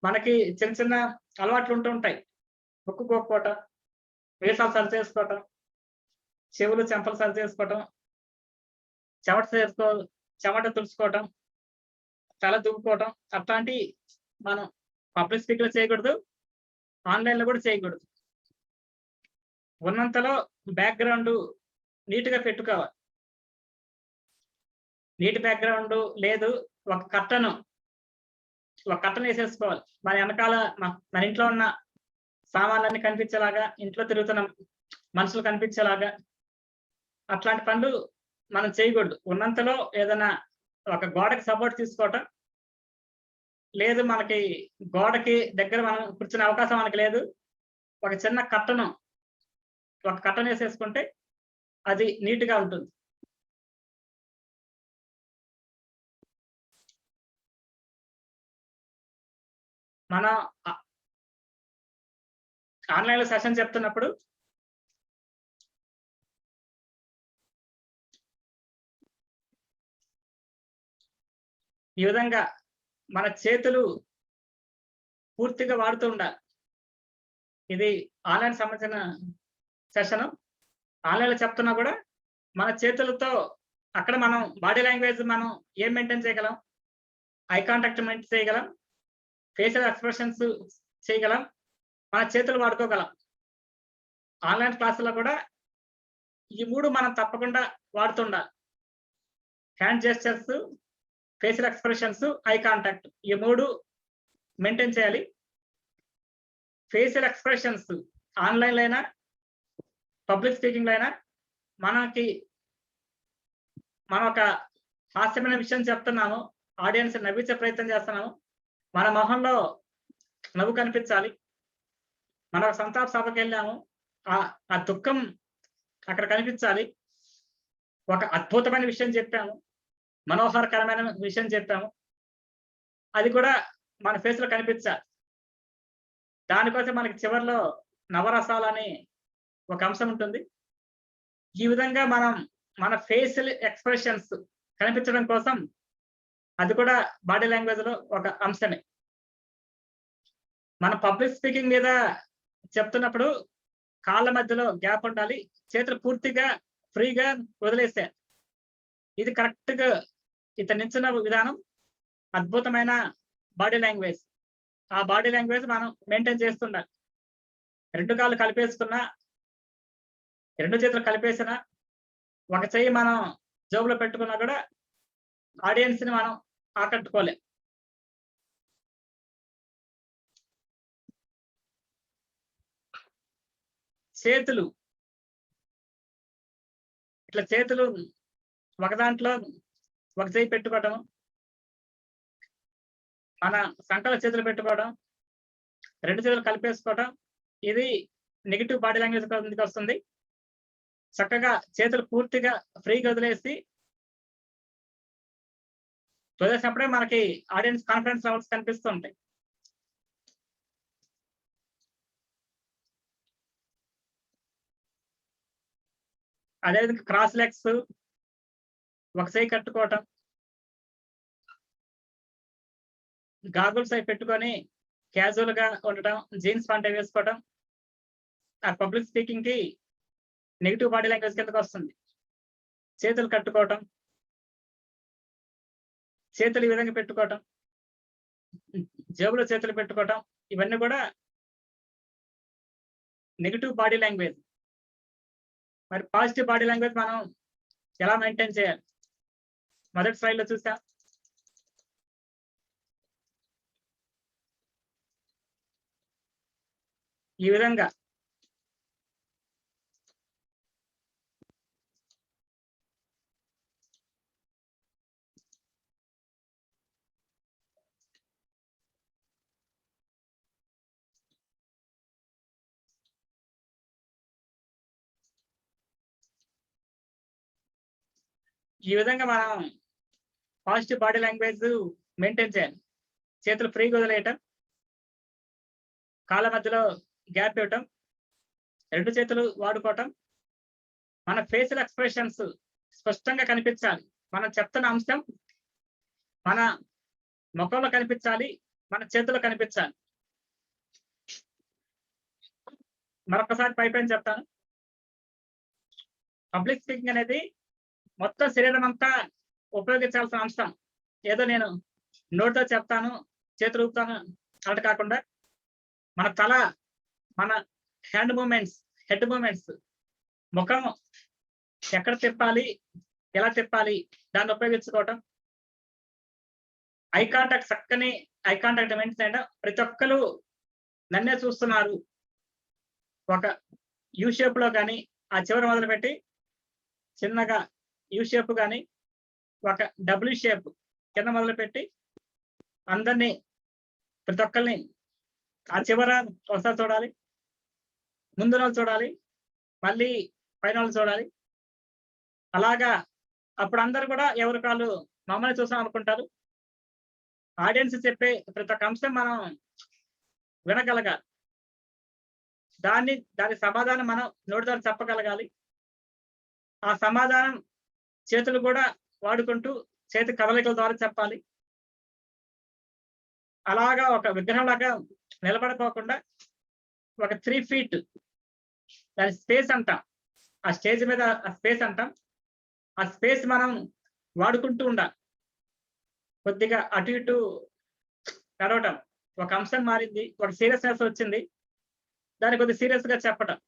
మనకి చిన్న చిన్న అలవాట్లు ఉంటుంటాయి. ముక్కుకోకపోవటం, మీసాలు సరి చేసుకోవటం, చెవులు చెంపలు సరి చేసుకోవటం, చెమట తుడుచుకోవటం, తల దువ్వుకోవటం, అట్లాంటి మనం పబ్లిక్ స్పీకర్ చేయకూడదు, ఆన్లైన్ లో కూడా చేయకూడదు. ఉన్నంతలో బ్యాక్గ్రౌండ్ నీట్ గా పెట్టుకోవాలి. నీట్ బ్యాక్గ్రౌండ్ లేదు, ఒక కట్టను వేసేసుకోవాలి. మన వెనకాల మన ఇంట్లో ఉన్న సామాన్లన్నీ కనిపించేలాగా, ఇంట్లో తిరుగుతున్న మనుషులు కనిపించేలాగా అట్లాంటి పనులు మనం చేయకూడదు. ఉన్నంతలో ఏదైనా ఒక గోడకి సపోర్ట్ తీసుకోవటం, లేదు మనకి గోడకి దగ్గర మనం కూర్చునే అవకాశం మనకి లేదు, ఒక చిన్న కట్టను వేసేసుకుంటే అది నీట్ గా ఉంటుంది. మనం ఆన్లైన్ లో సెషన్ చెప్తున్నప్పుడు ఈ విధంగా మన చేతులు పూర్తిగా వాడుతూ ఉండాలి. ఇది ఆన్లైన్ సంబంధించిన సెషన్. ఆన్లైన్ లో చెప్తున్నా కూడా మన చేతులతో అక్కడ మనం బాడీ లాంగ్వేజ్ మనం ఏం మెయింటైన్ చేయగలం, ఐ కాంటాక్ట్ మెయింటైన్ చేయగలం, ఫేషియల్ ఎక్స్ప్రెషన్స్ చేయగలం, మన చేతులు వాడుకోగలం. ఆన్లైన్ క్లాసులో కూడా ఈ 3 మనం తప్పకుండా వాడుతుండాలి. Hand gestures, facial expressions, eye contact, ఈ 3 మెయింటైన్ చేయాలి. ఫేషియల్ ఎక్స్ప్రెషన్స్ ఆన్లైన్ లో అయినా పబ్లిక్ స్పీకింగ్ లో అయినా మనం ఒక హాస్యమైన విషయం చెప్తున్నాము, ఆడియన్స్ నవ్వించే ప్రయత్నం చేస్తున్నాము, మన మొహంలో నవ్వు కనిపించాలి. మనం ఒక సంతాప సభకి వెళ్ళాము, ఆ దుఃఖం అక్కడ కనిపించాలి. ఒక అద్భుతమైన విషయం చెప్పాము, మనోహరకరమైన విషయం చెప్పాము, అది కూడా మన ఫేస్ లో కనిపించాలి. దానికోసం మనకి చివరిలో నవరసాలని ఒక అంశం ఉంటుంది. ఈ విధంగా మనం మన ఫేషియల్ ఎక్స్ప్రెషన్స్ కనిపించడం కోసం అది కూడా బాడీ లాంగ్వేజ్ లో ఒక అంశమే. మన పబ్లిక్ స్పీకింగ్ మీద చెప్తున్నప్పుడు కాళ్ళ మధ్యలో గ్యాప్ ఉండాలి, చేతులు పూర్తిగా ఫ్రీగా వదిలేసారు. ఇది కరెక్ట్ గా ఇతను నిల్చున్న విధానం అద్భుతమైన బాడీ లాంగ్వేజ్. ఆ బాడీ లాంగ్వేజ్ మనం మెయింటైన్ చేస్తుండాలి. 2 కాళ్ళు కలిపేసుకున్నా, 2 చేతులు కలిపేసినా, ఒక చెయ్యి మనం జోబులో పెట్టుకున్నా కూడా ఆడియన్స్ ని మనం ఆకట్టుకోలేం. చేతులు ఇట్లా చేతులు ఒక దాంట్లో ఒక చెయ్యి పెట్టుకోవటం, మన సంకల చేతులు పెట్టుకోవడం, 2 చేతులు కలిపేసుకోవడం, ఇది నెగిటివ్ బాడీ లాంగ్వేజ్ కిందకి వస్తుంది. చక్కగా చేతులు పూర్తిగా ఫ్రీగా వదిలేసినప్పుడే మనకి ఆడియన్స్ కాన్ఫిడెన్స్ లెవెల్స్ కనిపిస్తూ ఉంటాయి. అదేవిధంగా క్రాస్ లెగ్స్ ఒక చేయి కట్టుకోవటం, గాగుల్స్ అవి పెట్టుకొని క్యాజువల్ గా ఉండటం, జీన్స్ ప్యాంట్ వేసుకోవటం, ఆ పబ్లిక్ స్పీకింగ్ కి నెగిటివ్ బాడీ లాంగ్వేజ్ కిందకి వస్తుంది. చేతులు కట్టుకోవటం, చేతులు ఈ విధంగా పెట్టుకోవటం, జేబులో చేతులు పెట్టుకోవటం, ఇవన్నీ కూడా నెగిటివ్ బాడీ లాంగ్వేజ్. మరి పాజిటివ్ బాడీ లాంగ్వేజ్ మనం ఎలా మెయింటైన్ చేయాలి? మొదటి స్లైడ్ లో చూసా. ఈ విధంగా మనం పాజిటివ్ బాడీ లాంగ్వేజ్ మెయింటైన్ చేయాలి. చేతులు ఫ్రీగా వదిలేయటం, కాళ్ళ మధ్యలో గ్యాప్ ఇవ్వటం, రెండు చేతులు వాడుకోవటం, మన ఫేషియల్ ఎక్స్ప్రెషన్స్ స్పష్టంగా కనిపించాలి. మనం చెప్తున్న అంశం మన ముఖంలో కనిపించాలి, మన చేతుల్లో కనిపించాలి. మరొకసారి పైపైన చెప్తాను. పబ్లిక్ స్పీకింగ్ అనేది మొత్తం శరీరం అంతా ఉపయోగించాల్సిన అంశం. ఏదో నేను నోటితో చెప్తాను, చేతులు ఊపుతాను అలా కాకుండా మన తల, మన హ్యాండ్ మూమెంట్స్, హెడ్ మూమెంట్స్, ముఖం ఎక్కడ తిప్పాలి, ఎలా తిప్పాలి, దాన్ని ఉపయోగించుకోవటం. ఐ కాంటాక్ట్, చక్కని ఐ కాంటాక్ట్ మెయింటైన్ చేయడం. ప్రతి ఒక్కరు నన్నే చూస్తున్నారు. ఒక యూ షేప్ లో కానీ ఆ చివరి మొదలుపెట్టి చిన్నగా యూ షేప్ కానీ ఒక డబ్ల్యూ షేప్ కింద మొదలుపెట్టి అందరినీ, ప్రతి ఒక్కరిని ఆ చివర ఒకసారి చూడాలి, ముందు వాళ్ళు చూడాలి, మళ్ళీ పైన వాళ్ళు చూడాలి. అలాగా అప్పుడు అందరు కూడా ఎవరి కాళ్ళు మమ్మల్ని చూసాం అనుకుంటారు. ఆడియన్స్ చెప్పే ప్రతి ఒక్క అంశం మనం వినగలగాలి. దాని సమాధానం మనం నోటి ద్వారా చెప్పగలగాలి. ఆ సమాధానం చేతులు కూడా వాడుకుంటూ చేతి కదలికల ద్వారా చెప్పాలి. అలాగా ఒక విగ్రహం లాగా నిలబడిపోకుండా ఒక 3 feet దాని స్పేస్ అంటాం. ఆ స్టేజ్ మీద ఆ స్పేస్ అంటాం. ఆ స్పేస్ మనం వాడుకుంటూ ఉండాలి. కొద్దిగా అటు ఇటు నడవటం, ఒక అంశం మారింది, ఒక సీరియస్నెస్ వచ్చింది, దాన్ని కొద్దిగా సీరియస్ గా చెప్పటం.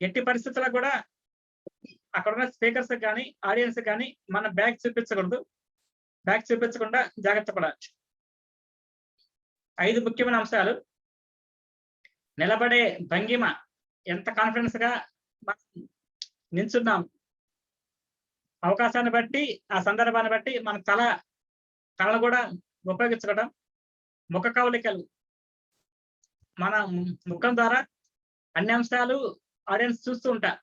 ఎట్టి పరిస్థితుల్లో కూడా అక్కడ ఉన్న స్పీకర్స్ కానీ ఆడియన్స్ కానీ మన బ్యాక్ చూపించకూడదు. బ్యాక్ చూపించకుండా జాగ్రత్త పడాలి. 5 ముఖ్యమైన అంశాలు. నిలబడే భంగిమ, ఎంత కాన్ఫిడెన్స్ గా మనం నిల్చున్నాం, అవకాశాన్ని బట్టి ఆ సందర్భాన్ని బట్టి మన తలను కూడా ఉపయోగించుకోవడం. ముఖ కవలికలు, మన ముఖం ద్వారా అన్ని అంశాలు ఆడియన్స్ చూస్తూ ఉంటారు.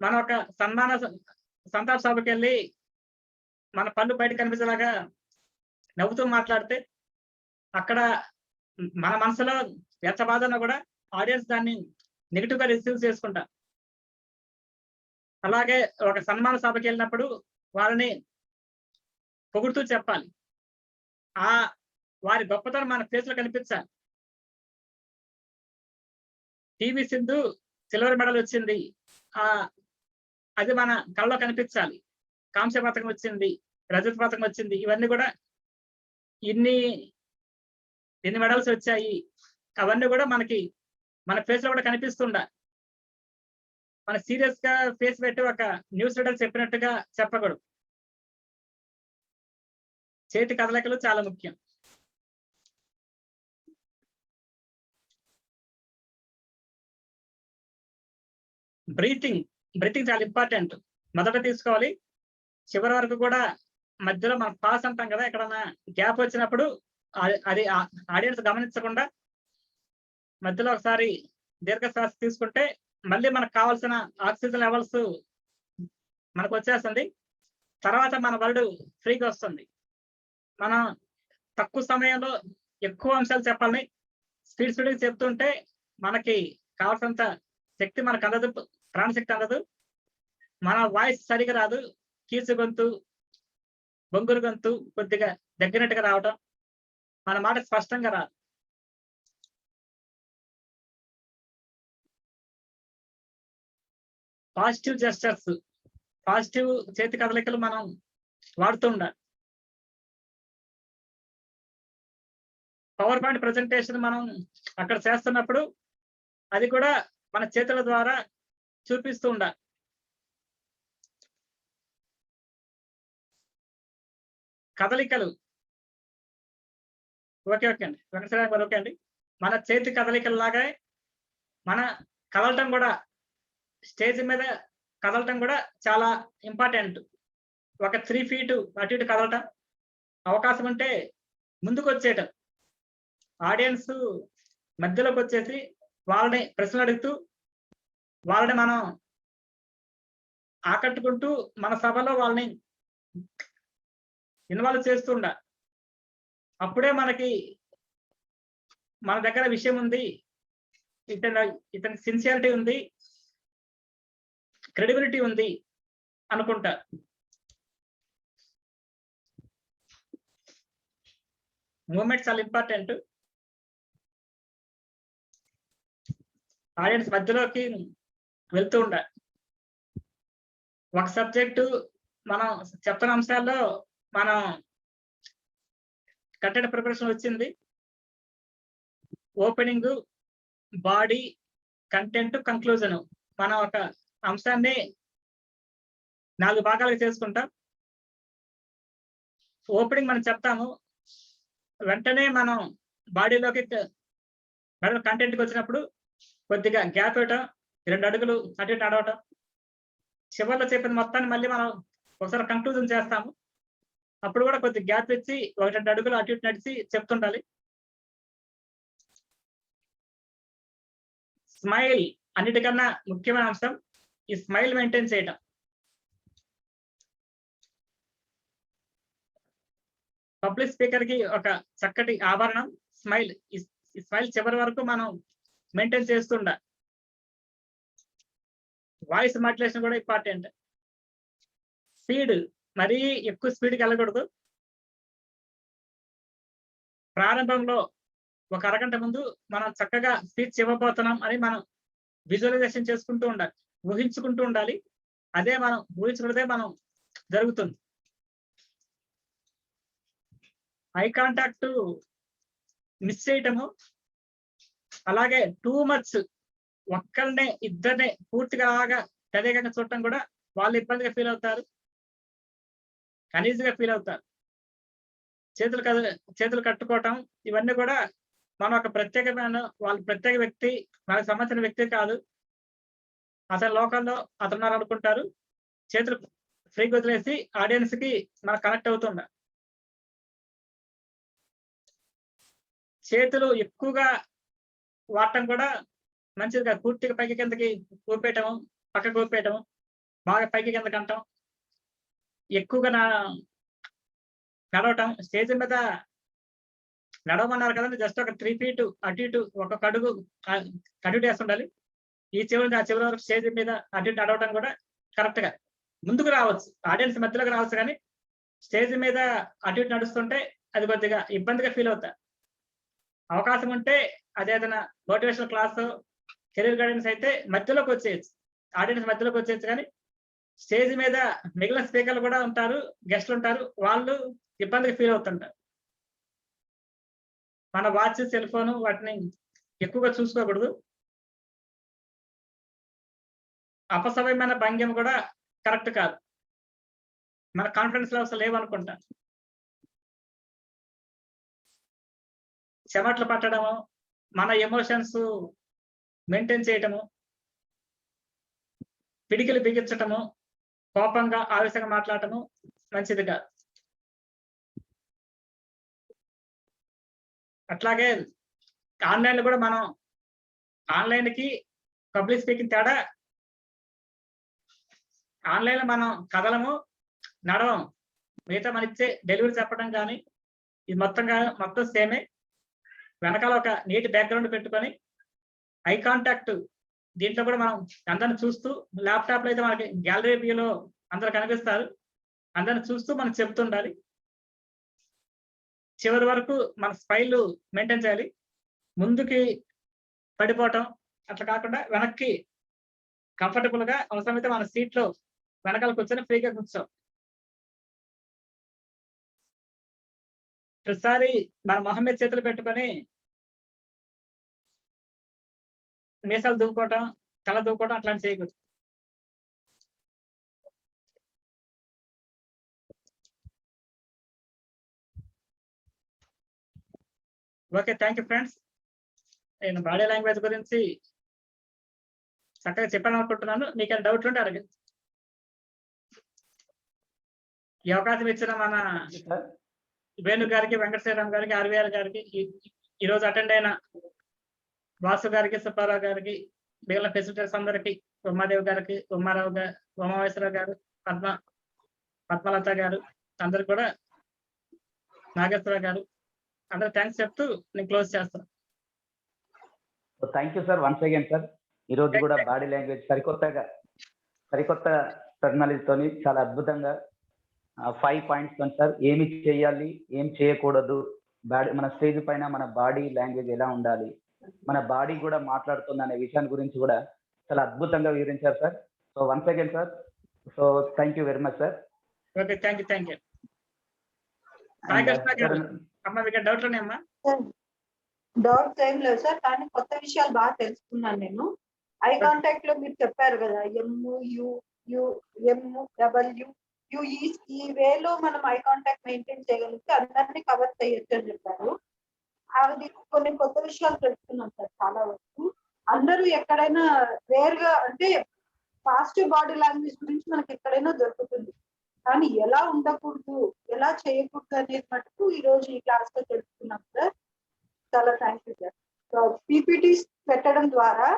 మనం ఒక సంతాప సభకి వెళ్ళి మన పళ్ళు బయట కనిపించేలాగా నవ్వుతూ మాట్లాడితే అక్కడ మన మనసులో ఎంత బాధ ఉన్నా కూడా ఆడియన్స్ దాన్ని నెగిటివ్ గా రిసీవ్ చేసుకుంటారు. అలాగే ఒక సన్మాన సభకి వెళ్ళినప్పుడు వాళ్ళని పొగుడుతూ చెప్పాలి. వారి గొప్పతనం మన ఫేస్ లో కనిపించాలి. టీవీ సింధు సిల్వర్ మెడల్ వచ్చింది, అది మన కళ్ళలో కనిపించాలి. కాంస్య పథకం వచ్చింది, రజత పథకం వచ్చింది, ఇవన్నీ కూడా ఇన్ని మెడల్స్ వచ్చాయి, అవన్నీ కూడా మనకి మన ఫేస్ లో కూడా కనిపిస్తుండాలి. మన సీరియస్ గా ఫేస్ పెట్టి ఒక న్యూస్ రీడర్ చెప్పినట్టుగా చెప్పకూడదు. చేతి కదలికలు చాలా ముఖ్యం. బ్రీతింగ్ చాలా ఇంపార్టెంట్. మొదట తీసుకోవాలి, చివరి వరకు కూడా. మధ్యలో మనం పాస్ అంటాం కదా, ఎక్కడన్నా గ్యాప్ వచ్చినప్పుడు అది ఆడియన్స్ గమనించకుండా మధ్యలో ఒకసారి దీర్ఘశ్వాస తీసుకుంటే మళ్ళీ మనకు కావాల్సిన ఆక్సిజన్ లెవెల్స్ మనకు వచ్చేస్తుంది. తర్వాత మన వరల్డ్ ఫ్రీగా వస్తుంది. మనం తక్కువ సమయంలో ఎక్కువ అంశాలు చెప్పాలని స్పీడ్గా చెప్తుంటే మనకి కావాల్సినంత శక్తి మనకు అందదు, ప్రాణశక్తి అందదు. మన వాయిస్ సరిగా రాదు, కీసు గొంతు, బొంగురు గొంతు కొద్దిగా దగ్గరట్టుగా రావటం, మన మాట స్పష్టంగా రాదు. పాజిటివ్ జెస్చర్స్, పాజిటివ్ చేతి కదలికలు మనం వాడుతూ ఉండాలి. పవర్ పాయింట్ ప్రజెంటేషన్ మనం అక్కడ చేస్తున్నప్పుడు అది కూడా మన చేతుల ద్వారా చూపిస్తూ ఉండాలి. కదలికలు ఓకే అండి, వెంకటేశ్వర గారు ఓకే అండి. మన చేతి కదలికల లాగా మన కదలటం కూడా, స్టేజ్ మీద కదలటం కూడా చాలా ఇంపార్టెంట్. ఒక 3 feet అటు ఇటు కదలటం, అవకాశం ఉంటే ముందుకు వచ్చేయటం, ఆడియన్స్ మధ్యలోకి వచ్చేసి వాళ్ళని ప్రశ్నలు అడుగుతూ వాళ్ళని మనం ఆకట్టుకుంటూ మన సభలో వాళ్ళని ఇన్వాల్వ్ చేస్తూ ఉండాలి. అప్పుడే మనకి మన దగ్గర విషయం ఉంది, ఇతని సిన్సియారిటీ ఉంది, క్రెడిబిలిటీ ఉంది అనుకుంటా. మూమెంట్స్ చాలా ఇంపార్టెంట్. ఆడియన్స్ మధ్యలోకి వెళ్తూ ఉండాలి. ఒక సబ్జెక్టు మనం చెప్తున్న అంశాల్లో మనం కంటెంట్ ప్రిపరేషన్ వచ్చింది. Opening, body, content, conclusion. మనం ఒక అంశాన్ని 4 భాగాలుగా చేసుకుంటాం. ఓపెనింగ్ మనం చెప్తాము, వెంటనే మనం బాడీలోకి కంటెంట్కి వచ్చినప్పుడు కొద్దిగా గ్యాప్ ఇవ్వటం, 2 అడుగులు అటు ఇటు నడవటం, చివరిలో చెప్పిన మొత్తాన్ని మళ్ళీ మనం ఒకసారి కంక్లూజన్ చేస్తాము. అప్పుడు కూడా కొద్దిగా గ్యాప్ ఇచ్చి 1-2 అడుగులు అటు ఇటు నడిచి చెప్తుండాలి. స్మైల్ అన్నిటికన్నా ముఖ్యమైన అంశం. ఈ స్మైల్ మెయింటైన్ చేయటం. పబ్లిక్ స్పీకర్ కి ఒక చక్కటి ఆభరణం స్మైల్. ఈ స్మైల్ చివరి వరకు మనం మెయింటైన్ చేస్తుండ. వాయిస్ మాడ్యులేషన్ కూడా ఇంపార్టెంట్. స్పీడ్ మరీ ఎక్కువ స్పీడ్కి వెళ్ళకూడదు. ప్రారంభంలో ఒక అరగంట ముందు మనం చక్కగా స్పీచ్ ఇవ్వబోతున్నాం అని మనం విజువలైజేషన్ చేసుకుంటూ ఉండాలి, ఊహించుకుంటూ ఉండాలి. అదే మనం ఊహించుకున్నదే మనం జరుగుతుంది. ఐ కాంటాక్ట్ మిస్ చేయటము, అలాగే టూ మచ్ ఒక్కరినే ఇద్దరినే పూర్తిగా అలాగా తదేకంగా చూడటం కూడా వాళ్ళు ఇబ్బందిగా ఫీల్ అవుతారు, అనీజీగా ఫీల్ అవుతారు. చేతులు కట్టుకోవటం ఇవన్నీ కూడా మన ఒక ప్రత్యేకమైన వాళ్ళ ప్రత్యేక వ్యక్తి, మనకు సంబంధించిన వ్యక్తి కాదు, అతని లోకంలో అతనున్నారు అనుకుంటారు. చేతులు ఫ్రీగా వదిలేసి ఆడియన్స్ కి మనకు కనెక్ట్ అవుతుండ. చేతులు ఎక్కువగా వాడటం కూడా మంచిది కాదు. పూర్తిగా పైకి కిందకి ఊపేయటము, పక్కకు ఊపేయటము, బాగా పైకి కిందకి అంటాం, ఎక్కువగా నడవటం. స్టేజ్ మీద నడవమన్నారు కదండి, జస్ట్ ఒక 3 feet అటు ఇటు ఒక్కొక్క అడుగు కంటిన్యూ చేస్తుండాలి. ఈ చివరి ఆ చివరి వరకు స్టేజ్ మీద అటు ఇటు నడవటం కూడా కరెక్ట్ గా ముందుకు రావచ్చు, ఆడియన్స్ మధ్యలోకి రావచ్చు. కానీ స్టేజ్ మీద అటు ఇటు నడుస్తుంటే అది కొద్దిగా ఇబ్బందిగా ఫీల్ అవుతా. అవకాశం ఉంటే అదేదైనా మోటివేషనల్ క్లాస్, కెరీర్ గైడెన్స్ అయితే మధ్యలోకి వచ్చేయచ్చు, ఆడియన్స్ మధ్యలోకి వచ్చేయచ్చు. కానీ స్టేజ్ మీద మిగిలిన స్పీకర్లు కూడా ఉంటారు, గెస్ట్లు ఉంటారు, వాళ్ళు ఇబ్బందిగా ఫీల్ అవుతుంటారు. మన వాచ్, సెల్ ఫోన్ వాటిని ఎక్కువగా చూసుకోకూడదు. అపసవ్యమైన భంగ్యం కూడా కరెక్ట్ కాదు. మన కాన్ఫిడెన్స్ లెవెల్స్ లేవనుకుంటా. చెమట్లు పట్టడము, మన ఎమోషన్స్ మెయింటైన్ చేయటము, పిడికిలు బిగించటము, కోపంగా ఆవేశంగా మాట్లాడటము మంచిది కాదు. అట్లాగే ఆన్లైన్లో కూడా మనం ఆన్లైన్ కి పబ్లిక్ స్పీకింగ్ తేడా. ఆన్లైన్లో మనం కదలము, నడవము. మిగతా మన ఇచ్చే డెలివరీ చెప్పడం కానీ ఇది మొత్తం సేమే. వెనకాల ఒక నీట్ బ్యాక్గ్రౌండ్ పెట్టుకొని ఐ కాంటాక్ట్, దీంట్లో కూడా మనం అందరిని చూస్తూ, ల్యాప్టాప్ లో అయితే మనకి గ్యాలరీ వ్యూలో అందరు కనిపిస్తారు, అందరిని చూస్తూ మనం చెప్తుండాలి. చివరి వరకు మన స్మైల్ మెయింటైన్ చేయాలి. ముందుకి పడిపోవటం అట్లా కాకుండా వెనక్కి కంఫర్టబుల్ గా అవసరమైతే మన సీట్ లో వెనకాల కూర్చొని ఫ్రీగా కూర్చో. ప్రతిసారి మన మొహం మీద చేతులు పెట్టుకొని మీసాలు దూకోవటం, తల దూకోవటం అట్లాంటి చేయకూడదు. Okay, thank you friends. నేను బాడీ లాంగ్వేజ్ గురించి చక్కగా చెప్పాను అనుకుంటున్నాను. మీకు ఏమైనా డౌట్ ఉంటే అడగండి. ఈ అవకాశం ఇచ్చిన మన వేణు గారికి, వెంకటశ్రీరామ్ గారికి, ఆర్వీఆర్ గారికి, ఈరోజు అటెండ్ అయిన వాసు గారికి, సుబ్బారావు గారికి, మిగిలిన ఫెసిలిటర్స్ అందరికి, ఉమాదేవి గారికి, ఉమారావు గారు, ఉమామేశ్వరరావు గారు, పద్మలత గారు, అందరికి కూడా, నాగేశ్వరరావు గారు, అందరు థ్యాంక్స్ చెప్తూ నేను క్లోజ్ చేస్తాను. Thank you sir once again sir. ఈ రోజు కూడా బాడీ లాంగ్వేజ్ సరికొత్త టెక్నాలజీతోని చాలా అద్భుతంగా 5 పాయింట్స్ తోని సార్ ఏమి చేయాలి, ఏం చేయకూడదు, మన స్టేజ్ పైన మన బాడీ లాంగ్వేజ్ ఎలా ఉండాలి, మన బాడీ కూడా మాట్లాడుతుంది అనే విషయాన్ని గురించి కూడా చాలా అద్భుతంగా వివరించారు sir. So once again sir, so thank you very much sir. Okay, thank you. అమ్మా మీకు డౌట్లు ఉన్నాయమ్మా? డౌట్స్ ఏం లేవు సార్, కానీ కొత్త విషయాలు బాగా తెలుసుకున్నాను నేను. ఐ కాంటాక్ట్ లో మీరు చెప్పారు కదా, ఈ వేలో మనం ఐ కాంటాక్ట్ మెయింటైన్ చేయగలిగితే అందరినీ కవర్ చేయొచ్చు అని చెప్పారు. అది కొన్ని కొత్త విషయాలు తెలుసుకున్నాం సార్ చాలా వరకు. అందరూ ఎక్కడైనా రేర్ గా అంటే పాజిటివ్ బాడీ లాంగ్వేజ్ గురించి మనకి ఎక్కడైనా దొరుకుతుంది, కానీ ఎలా ఉండకూడదు, ఎలా చేయకూడదు అనేది మటుకు ఈ రోజు ఈ క్లాస్ లో తెలుసుకున్నాం సార్. చాలా థ్యాంక్ యూ సార్. పీపీటీస్ పెట్టడం ద్వారా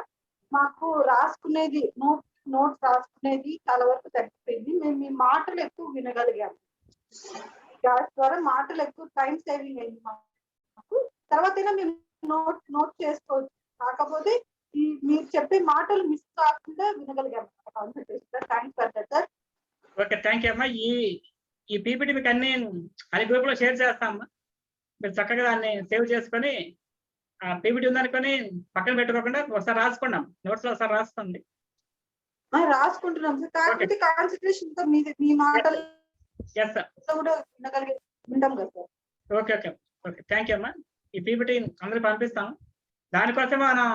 మాకు రాసుకునేది నోట్స్ రాసుకునేది చాలా వరకు తగ్గిపోయింది. మేము మీ మాటలు ఎక్కువ వినగలిగాము. క్లాస్ ద్వారా మాటలు ఎక్కువ టైం సేవింగ్ అయింది మాకు. తర్వాత మేము నోట్ చేసుకోవచ్చు, కాకపోతే మీరు చెప్పే మాటలు మిస్ కాకుండా వినగలిగాము. Thanks for that sir. Okay, thank you అమ్మా. ఈ పీపీటీ మీకు అన్ని గ్రూప్ లో షేర్ చేస్తామమ్మా. మీరు చక్కగా దాన్ని సేవ్ చేసుకొని ఆ పీపీటీ ఉందనుకొని పక్కన పెట్టుకోకుండా ఒకసారి రాసుకున్నాం, నోట్స్ లో ఒకసారి రాసుకోండి. రాసుకుంటున్నాం సార్, కాకపోతే కాన్సన్ట్రేషన్ తో మీ మాటలు కూడా వినగలిగాం కదా సార్. ఓకే, థ్యాంక్ యూ అమ్మా. ఈ పీపీటీ అందరికి పంపిస్తాం. దానికోసం మనం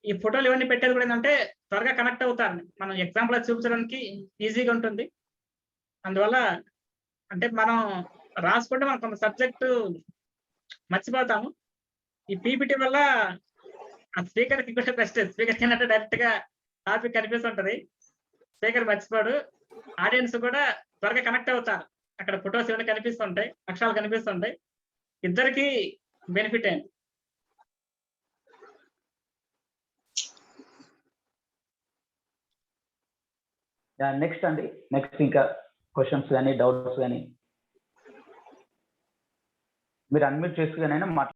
ఈ ఫోటోలు ఇవన్నీ పెట్టేది కూడా ఏంటంటే త్వరగా కనెక్ట్ అవుతారు, మనం ఎగ్జాంపుల్ చూపించడానికి ఈజీగా ఉంటుంది. అందువల్ల అంటే మనం రాసుకుంటే మనం కొంత సబ్జెక్టు మర్చిపోతాము. ఈ పీపీటీ వల్ల ఆ స్పీకర్కి కూడా బెస్ట్, స్పీకర్ ఏంటంటే డైరెక్ట్ గా టాపిక్ కనిపిస్తుంటది, స్పీకర్ మర్చిపోడు, ఆడియన్స్ కూడా త్వరగా కనెక్ట్ అవుతారు. అక్కడ ఫొటోస్ ఇవన్నీ కనిపిస్తుంటాయి, అక్షరాలు కనిపిస్తుంటాయి, ఇద్దరికి బెనిఫిట్ అయింది. నెక్స్ట్ ఇంకా క్వశ్చన్స్ కానీ డౌట్స్ కానీ మీరు అన్మ్యూట్ చేసుకునైనా